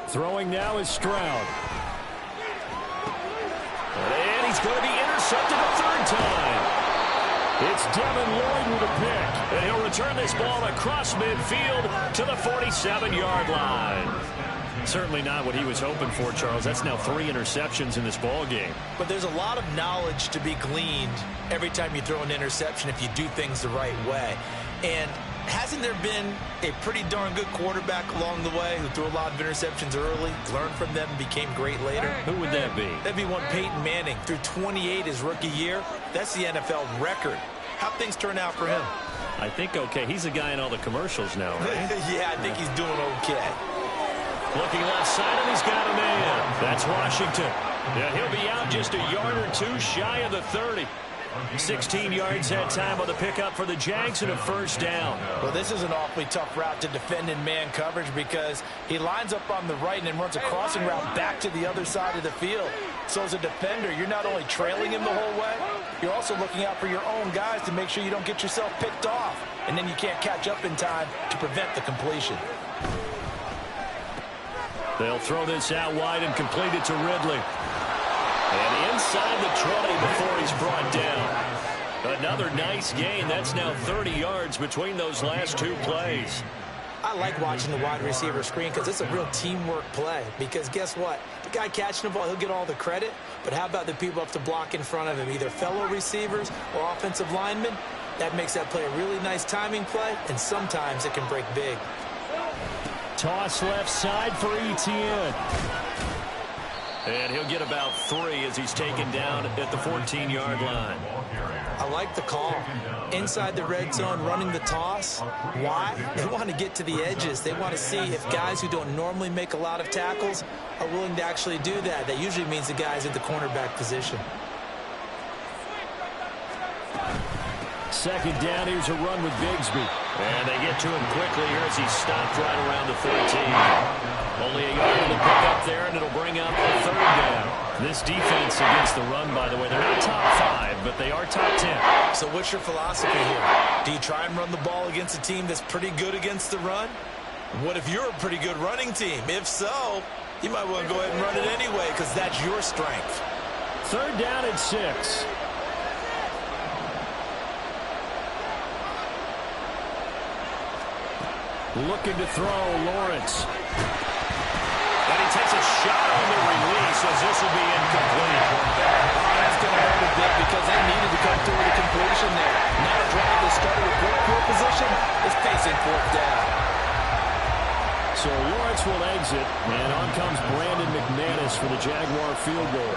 Throwing now is Stroud. And he's going to be intercepted a 3rd time. It's Devin Lloyd with a pick. And he'll return this ball across midfield to the 47-yard line. Certainly not what he was hoping for, Charles. That's now 3 interceptions in this ball game. But there's a lot of knowledge to be gleaned every time you throw an interception if you do things the right way. And hasn't there been a pretty darn good quarterback along the way who threw a lot of interceptions early, learned from them, and became great later? Who would that be? That'd be one Peyton Manning. Threw 28 his rookie year. That's the NFL record. How'd things turn out for him? I think okay. He's a guy in all the commercials now, right? Yeah, I think he's doing okay. Looking left side, and he's got a man. That's Washington. Yeah, he'll be out just a yard or 2 shy of the 30. 16 yards that time on the pickup for the Jags and a 1st down. Well, this is an awfully tough route to defend in man coverage because he lines up on the right and then runs a crossing route back to the other side of the field. So as a defender, you're not only trailing him the whole way, you're also looking out for your own guys to make sure you don't get yourself picked off. And then you can't catch up in time to prevent the completion. They'll throw this out wide and complete it to Ridley. And inside the 20 before he's brought down. Another nice gain. That's now 30 yards between those last 2 plays. I like watching the wide receiver screen because it's a real teamwork play. Because guess what? The guy catching the ball, he'll get all the credit. But how about the people up to block in front of him, either fellow receivers or offensive linemen? That makes that play a really nice timing play, and sometimes it can break big. Toss left side for Etienne. And he'll get about 3 as he's taken down at the 14-yard line. I like the call. Inside the red zone, running the toss. Why? They want to get to the edges. They want to see if guys who don't normally make a lot of tackles are willing to actually do that. That usually means the guys at the cornerback position. 2nd down, here's a run with Bigsby. And they get to him quickly here as he's stopped right around the 13. Only a yard on the pickup there, and it'll bring up a 3rd down. This defense against the run, by the way, they're not top 5, but they are top 10. So what's your philosophy here? Do you try and run the ball against a team that's pretty good against the run? What if you're a pretty good running team? If so, you might want to go ahead and run it anyway because that's your strength. 3rd down and 6. Looking to throw, Lawrence. And he takes a shot on the release as this will be incomplete. That's going to hurt a bit because they needed to come through with a completion there. Now a drive that started with good field position is facing 4th down. So Lawrence will exit, and on comes Brandon McManus for the Jaguar field goal.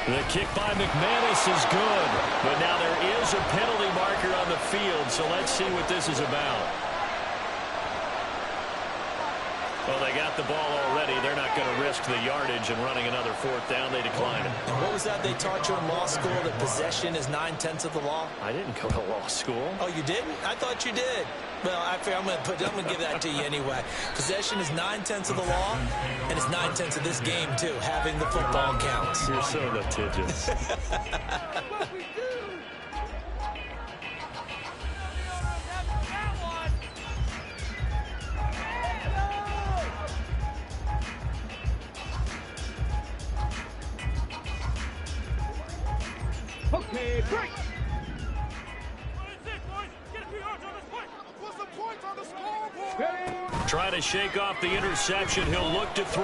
The kick by McManus is good, but now there is a penalty marker on the field, so let's see what this is about. Well, they got the ball already. They're not going to risk the yardage and running another 4th down. They decline it. And what was that they taught you in law school, that possession is 9/10 of the law? I didn't go to law school. Oh, you didn't? I thought you did. Well, I'm going to give that to you anyway. Possession is 9/10 of the law, and it's 9/10 of this game, too. Having the football counts. You're so litigious. Okay, break. Trying to shake off the interception. He'll look to throw.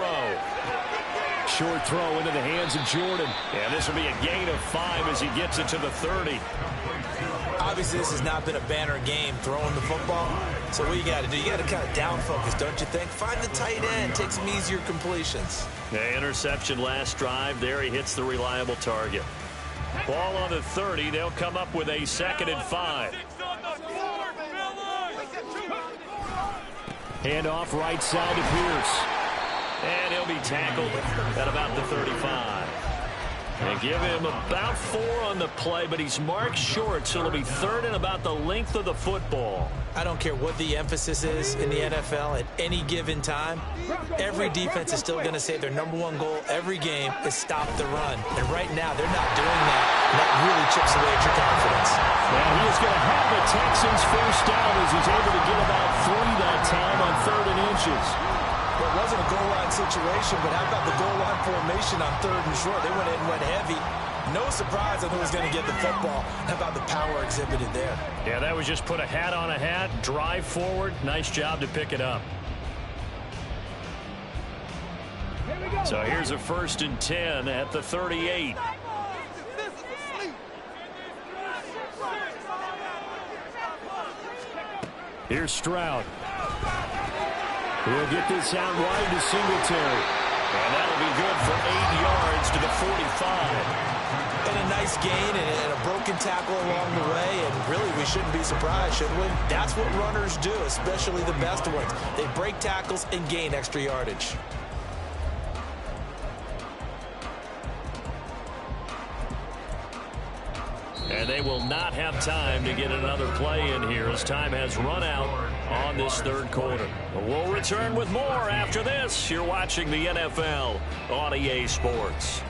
Short throw into the hands of Jordan. And this will be a gain of 5 as he gets it to the 30. Obviously, this has not been a banner game throwing the football, So what you got to do, you got to kind of down focus, don't you think? Find the tight end, take some easier completions. Yeah, interception last drive. There he hits the reliable target. Ball on the 30. They'll come up with a 2nd and 5. Handoff right side to Pierce. And he'll be tackled at about the 35. They give him about 4 on the play, but he's marked short, so it'll be 3rd and about the length of the football. I don't care what the emphasis is in the NFL at any given time. Every defense is still going to say their #1 goal every game is stop the run. And right now, they're not doing that. And that really chips away at your confidence. And he is going to have the Texans first down as he's able to get about 3 that time on 3rd and inches. Well, it wasn't a goal line situation, but how about the goal line formation on 3rd and short? They went in and went heavy. No surprise on who was going to get the football. How about the power exhibited there? Yeah, that was just put a hat on a hat, drive forward. Nice job to pick it up. So here's a 1st and 10 at the 38. Here's Stroud. He'll get this out wide to Singletary. And that'll be good for 8 yards to the 45. And a nice gain and a broken tackle along the way. And really, we shouldn't be surprised, should we? That's what runners do, especially the best ones. They break tackles and gain extra yardage. And they will not have time to get another play in here as time has run out on this 3rd quarter. We'll return with more after this. You're watching the NFL on EA Sports.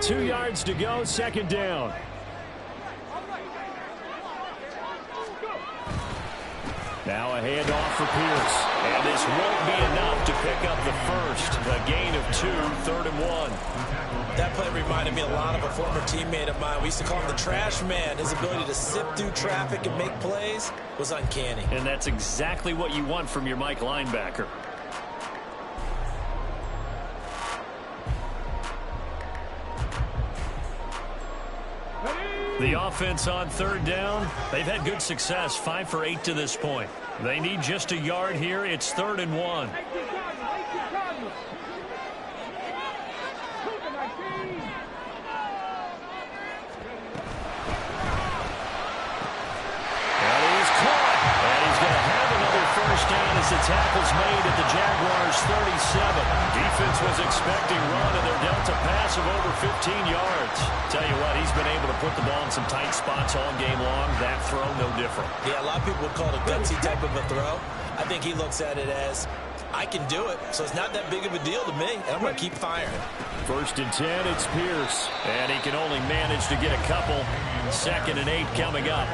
Two yards to go, 2nd down. Now a handoff for Pierce. And this won't be enough to pick up the first. A gain of 2, 3rd and 1. That play reminded me a lot of a former teammate of mine. We used to call him the trash man. His ability to sift through traffic and make plays was uncanny. And that's exactly what you want from your Mike linebacker. The offense on 3rd down, they've had good success, 5 for 8 to this point. They need just a yard here. It's 3rd and 1. And he's caught. And he's going to have another first down as the tackle's made at the Jaguars' 37. Defense was expecting run, and they're dealt a pass of over 15 yards. Tell you what, he's been able to put the ball in some tight spots all game long. That throw, no different. Yeah, a lot of people would call it a gutsy type of a throw. I think he looks at it as, I can do it, so it's not that big of a deal to me, and I'm going to keep firing. 1st and 10, it's Pierce. And he can only manage to get a couple. 2nd and 8 coming up.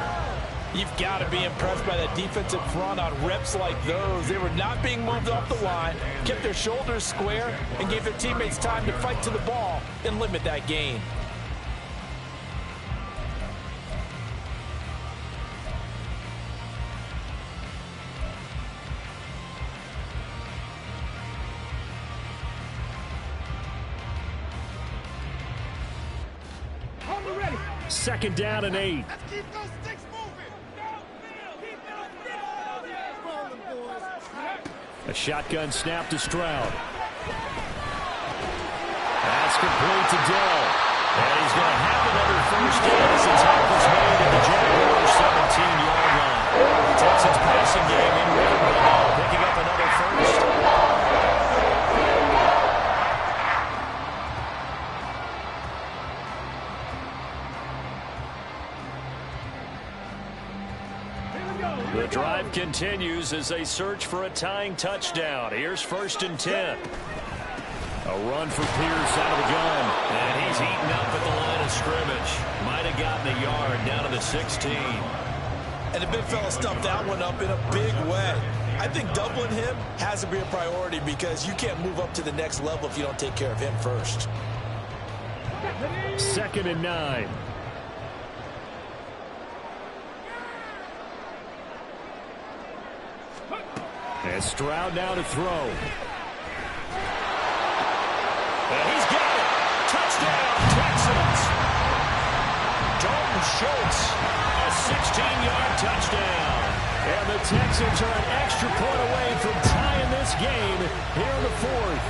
You've got to be impressed by that defensive front on reps like those. They were not being moved off the line, kept their shoulders square, and gave their teammates time to fight to the ball and limit that gain. Second down and 8. Let's keep those sticks moving. A shotgun snap to Stroud. That's complete to Dell. And he's going to have another first down as the tackle's made at the Jaguars' 17-yard line. The Texans passing game in rhythm right now, picking up another first. The drive continues as they search for a tying touchdown. Here's 1st and 10. A run for Pierce out of the gun. And he's eaten up at the line of scrimmage. Might have gotten a yard down to the 16. And the big fella stuffed that one up in a big way. I think doubling him has to be a priority because you can't move up to the next level if you don't take care of him first. 2nd and 9. And Stroud now to throw. And he's got it. Touchdown, Texans. Dalton Schultz, a 16-yard touchdown. And the Texans are an extra point away from tying this game here in the fourth.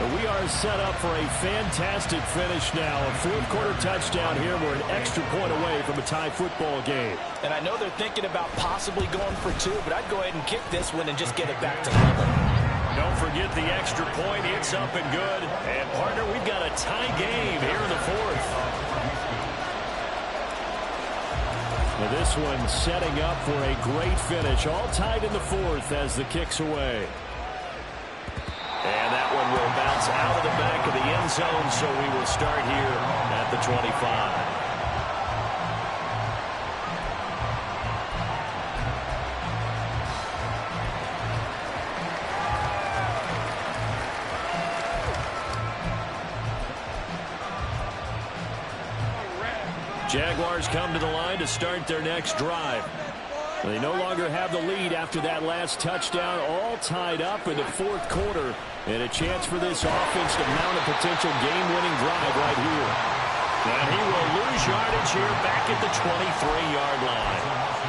We are set up for a fantastic finish now. A fourth-quarter touchdown here. We're an extra point away from a tie football game. And I know they're thinking about possibly going for two, but I'd go ahead and kick this one and just get it back to level. Don't forget the extra point. It's up and good. And, partner, we've got a tie game here in the fourth. Now this one setting up for a great finish. All tied in the fourth as the kick's away. And that one will bounce out of the back of the end zone, so we will start here at the 25. Jaguars come to the line to start their next drive. They no longer have the lead after that last touchdown, all tied up in the fourth quarter, and a chance for this offense to mount a potential game-winning drive right here. And he will lose yardage here back at the 23-yard line.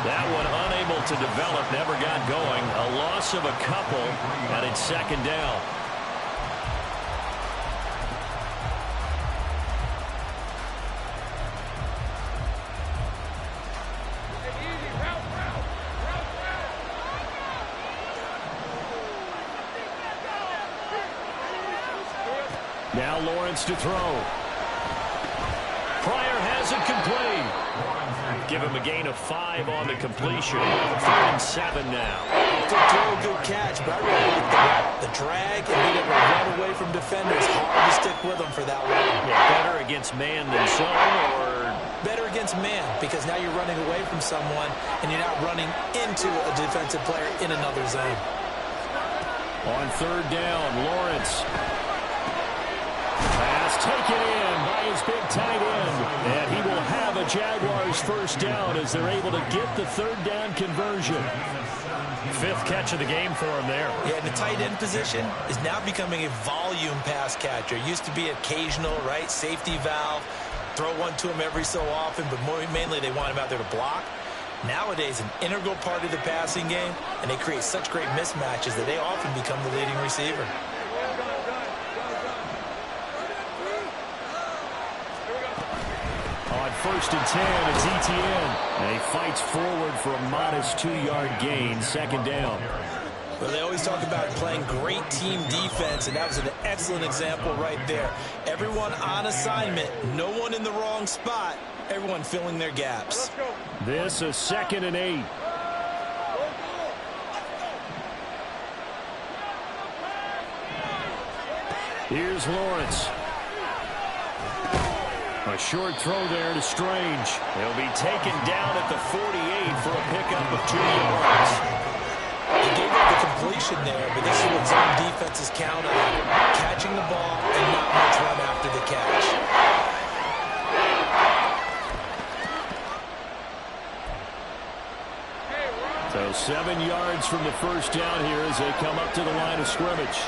That one unable to develop, never got going. A loss of a couple, and it's second down. Now Lawrence to throw. Pryor has it complete. Give him a gain of 5 on the completion. 3rd and 7 now. To throw a good catch, but I really like the drag and being able to run away from defenders. Hard to stick with them for that long. Yeah, better against man than zone, or better against man, because now you're running away from someone and you're not running into a defensive player in another zone. On 3rd down, Lawrence. Pass taken in by his big tight end. And he will have a Jaguars first down as they're able to get the 3rd down conversion. 5th catch of the game for him there. Yeah, and the tight end position is now becoming a volume pass catcher. Used to be occasional, right? Safety valve. Throw one to him every so often, but mainly they want him out there to block. Nowadays, an integral part of the passing game, and they create such great mismatches that they often become the leading receiver. On 1st and 10, it's ETN. And he fights forward for a modest 2-yard gain, 2nd down. Well, they always talk about playing great team defense, and that was an excellent example right there. Everyone on assignment, no one in the wrong spot, everyone filling their gaps. This is 2nd and 8. Here's Lawrence. A short throw there to Strange. He'll be taken down at the 48 for a pickup of 2 yards. He gave up the completion there, but this is what zone defenses count on. Catching the ball and not much run after the catch. So 7 yards from the first down here as they come up to the line of scrimmage.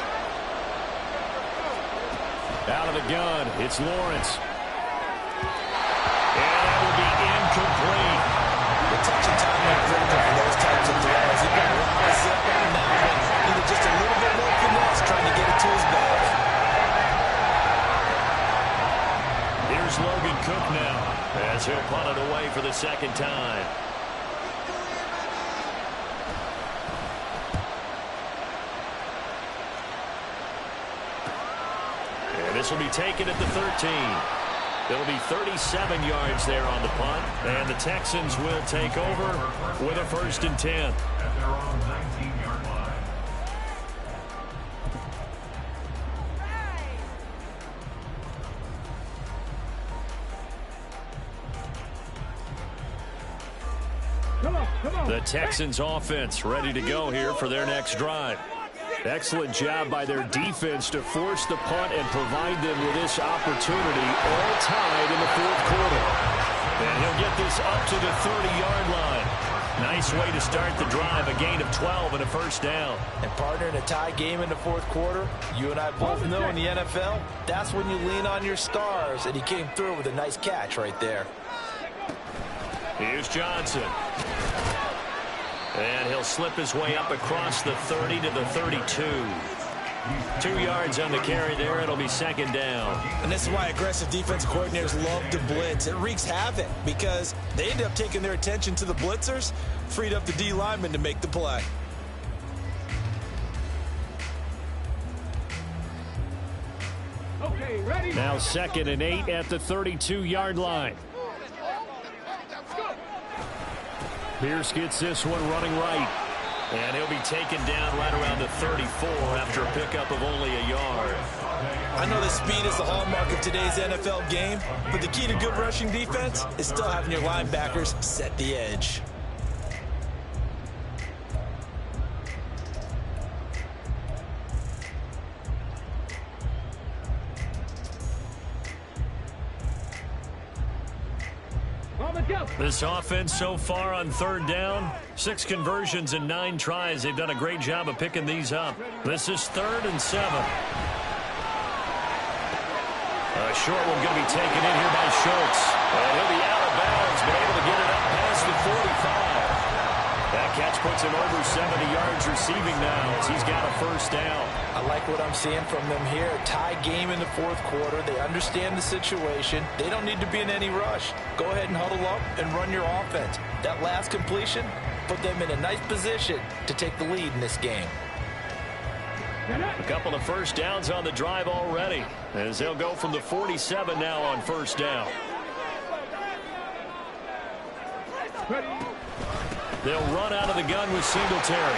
Out of the gun, it's Lawrence. And that will be incomplete. The touch and time are critical for those types of throws. He's got a lot of zip right now, but either just a little bit more finesse trying to get it to his back. Here's Logan Cook now as he'll punt it away for the 2nd time. And this will be taken at the 13. It'll be 37 yards there on the punt, and the Texans will take over with a 1st and 10. At their own 19-yard line. The Texans offense ready to go here for their next drive. Excellent job by their defense to force the punt and provide them with this opportunity, all tied in the 4th quarter. And he'll get this up to the 30-yard line. Nice way to start the drive, a gain of 12 and a first down. And partner, in a tie game in the fourth quarter, you and I both know in the NFL, that's when you lean on your stars, and he came through with a nice catch right there. Here's Johnson. And he'll slip his way up across the 30 to the 32. 2 yards on the carry there. It'll be second down. And this is why aggressive defensive coordinators love to blitz. It wreaks havoc because they end up taking their attention to the blitzers, freed up the D lineman to make the play. Okay, ready. Now 2nd and 8 at the 32-yard line. Pierce gets this one running right. And he'll be taken down right around the 34 after a pickup of only a yard. I know that speed is the hallmark of today's NFL game, but the key to good rushing defense is still having your linebackers set the edge. This offense so far on 3rd down, 6 conversions and 9 tries. They've done a great job of picking these up. This is 3rd and 7. A short one going to be taken in here by Schultz. And he'll be out of bounds, but able to get it up past the 45. That catch puts him over 70 yards receiving now as he's got a first down. I like what I'm seeing from them here. Tie game in the fourth quarter. They understand the situation. They don't need to be in any rush. Go ahead and huddle up and run your offense. That last completion put them in a nice position to take the lead in this game. A couple of first downs on the drive already as they'll go from the 47 now on first down. They'll run out of the gun with Singletary.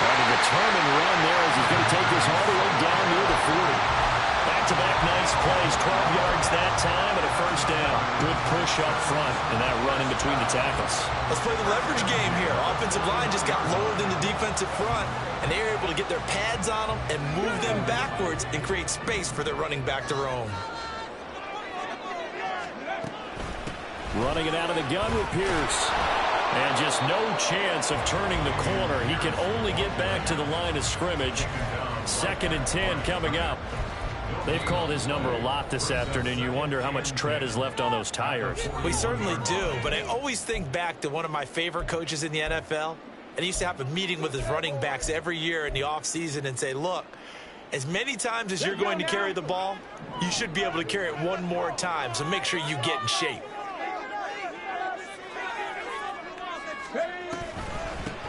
And a determined run there as he's going to take this all the way down near the 40. Back-to-back nice plays, 12 yards that time and a first down. Good push up front and that run in between the tackles. Let's play the leverage game here. Offensive line just got lowered in the defensive front, and they were able to get their pads on them and move them backwards and create space for their running back to roam. Running it out of the gun with Pierce. And just no chance of turning the corner. He can only get back to the line of scrimmage. 2nd and 10 coming up. They've called his number a lot this afternoon. You wonder how much tread is left on those tires. We certainly do, but I always think back to one of my favorite coaches in the NFL. And he used to have a meeting with his running backs every year in the offseason and say, look, as many times as you're going to carry the ball, you should be able to carry it one more time, so make sure you get in shape.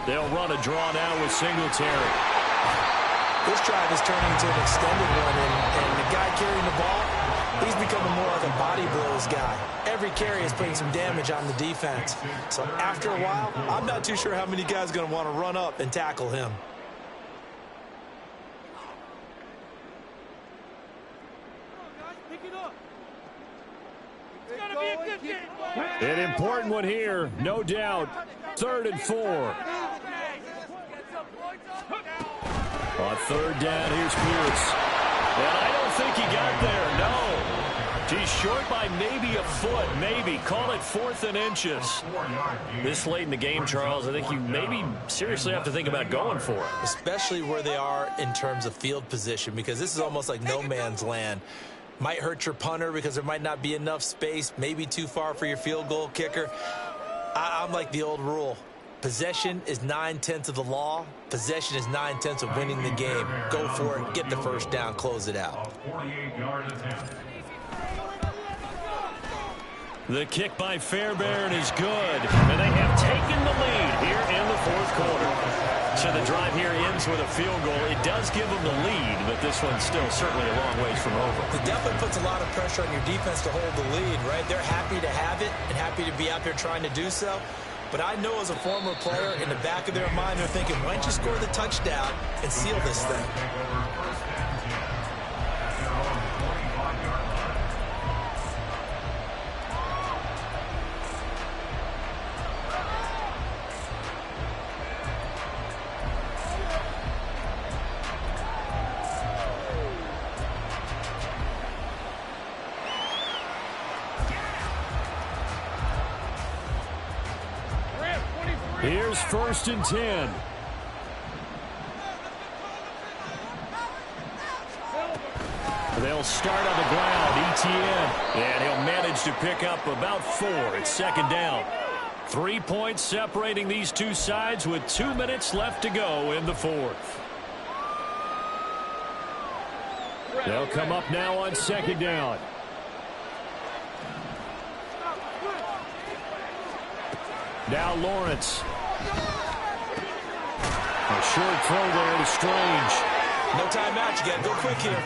They'll run a draw now with Singletary. This drive is turning into an extended one, and the guy carrying the ball, he's becoming more like a body blows guy. Every carry is putting some damage on the defense. So after a while, I'm not too sure how many guys are going to want to run up and tackle him. An important one here, no doubt. 3rd and 4. On 3rd down, here's Pierce. And I don't think he got there, no. He's short by maybe a foot, maybe. Call it 4th and inches. This late in the game, Charles, I think you maybe seriously have to think about going for it. Especially where they are in terms of field position, because this is almost like no man's land. Might hurt your punter because there might not be enough space, maybe too far for your field goal kicker. I'm like the old rule. Possession is 9/10 of the law. Possession is 9/10 of winning the game. Go for it, get the first down, close it out. 48-yard attempt. The kick by Fairbairn is good. And they have taken the lead here in the fourth quarter. So the drive here ends with a field goal. It does give them the lead, but this one's still certainly a long ways from over. It definitely puts a lot of pressure on your defense to hold the lead, right? They're happy to have it and happy to be out there trying to do so. But I know as a former player, in the back of their mind, they're thinking, why don't you score the touchdown and seal this thing? Here's 1st and 10. They'll start on the ground. ETN. And he'll manage to pick up about 4. It's 2nd down. 3 points separating these two sides with 2 minutes left to go in the 4th. They'll come up now on 2nd down. Now Lawrence. A short throw there to Strange. No timeout. You got to go quick here.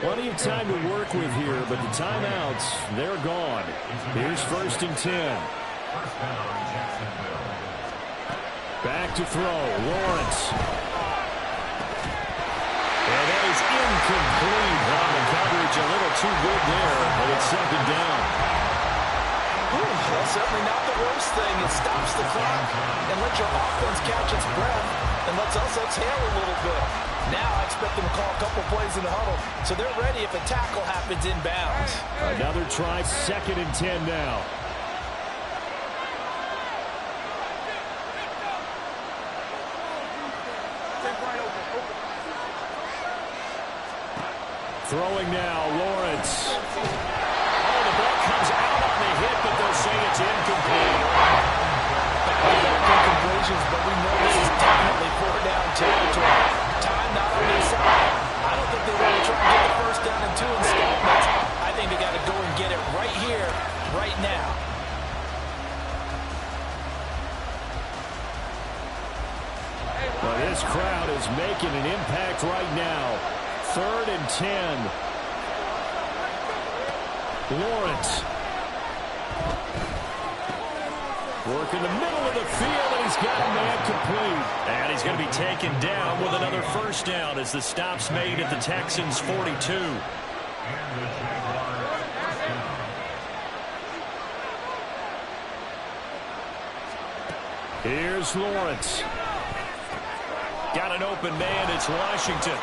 Plenty of time to work with here, but the timeouts, they're gone. Here's 1st and 10. Back to throw. Lawrence. And that is incomplete. The coverage a little too good there, but it's 2nd down. That's certainly not the worst thing. It stops the clock and lets your offense catch its breath and lets us exhale a little bit. Now I expect them to call a couple plays in the huddle, so they're ready if a tackle happens inbounds. Another try, 2nd and 10 now. Throwing now, Lawrence. Oh, the ball comes out on the hit, but they'll say it's incomplete. Incompletions, but we know this is definitely 4-down territory. Time not on their side. I don't think they want to try and get the 1st down in 2 installments. I think they got to go and get it right here, right now. Well, this crowd is making an impact right now. 3rd and 10. Lawrence. Work in the middle of the field, and he's got a man complete. And he's going to be taken down with another 1st down as the stop's made at the Texans' 42. Here's Lawrence. Got an open man. It's Washington.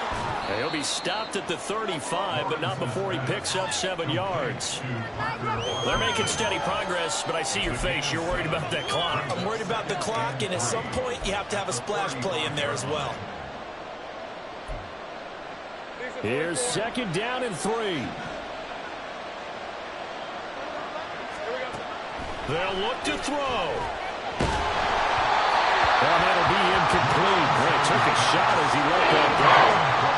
He'll be stopped at the 35, but not before he picks up 7 yards. They're making steady progress, but I see your face. You're worried about that clock. I'm worried about the clock, and at some point you have to have a splash play in there as well. Here's 2nd down and 3. They'll look to throw. Well, that'll be incomplete. Boy, took a shot as he let that go.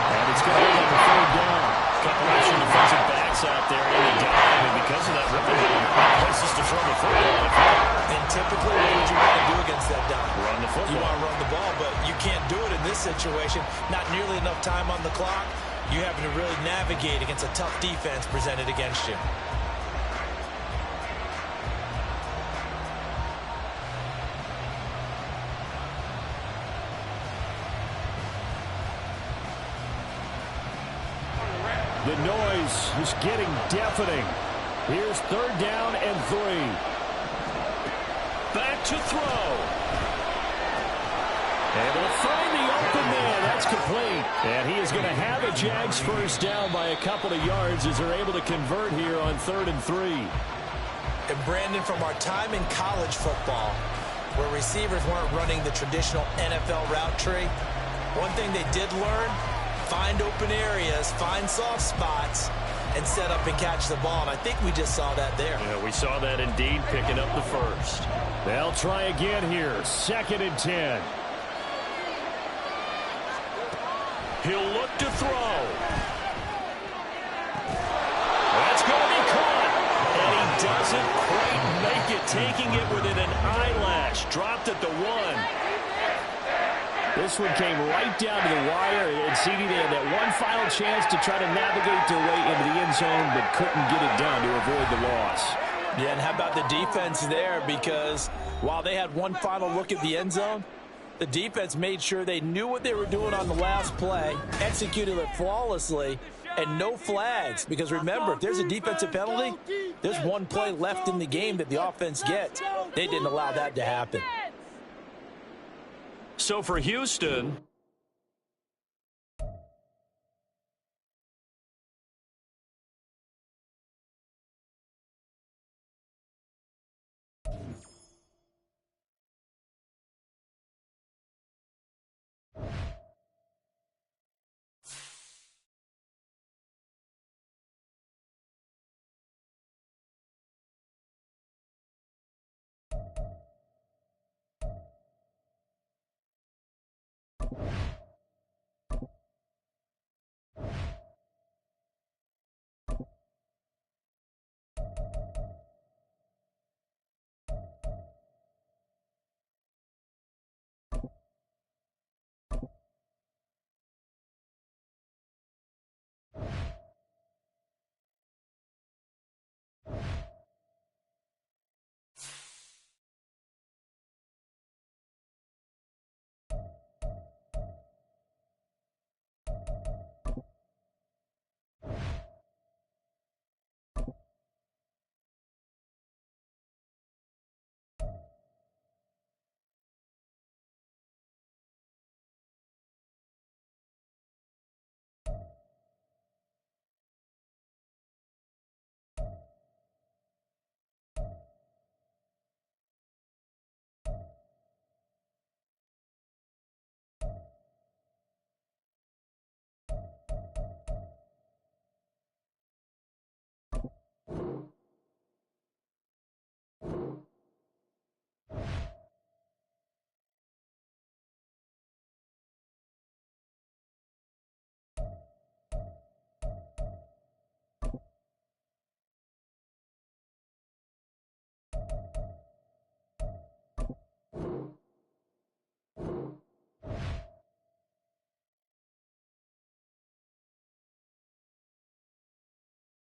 And it's going to be like a 3rd down. A couple extra defensive backs out there in the dime, and because of that, ripping places to throw the football. And typically, what would you want to do against that dime? Run the football. You want to run the ball, but you can't do it in this situation. Not nearly enough time on the clock. You having to really navigate against a tough defense presented against you. The noise is getting deafening. Here's 3rd down and 3. Back to throw. Able to find the open man. That's complete. And he is going to have a Jags 1st down by a couple of yards as they're able to convert here on 3rd and 3. And Brandon, from our time in college football, where receivers weren't running the traditional NFL route tree, one thing they did learn: find open areas, find soft spots, and set up and catch the ball. And I think we just saw that there. Yeah, we saw that indeed, picking up the 1st. They'll try again here. 2nd and 10. He'll look to throw. That's going to be caught. And he doesn't quite make it, taking it within an eyelash. Dropped at the 1. This one came right down to the wire, and CD, they had that one final chance to try to navigate their way into the end zone, but couldn't get it done to avoid the loss. Yeah, and how about the defense there? Because while they had one final look at the end zone, the defense made sure they knew what they were doing on the last play, executed it flawlessly, and no flags. Because remember, if there's a defensive penalty, there's one play left in the game that the offense gets. They didn't allow that to happen. So for Houston,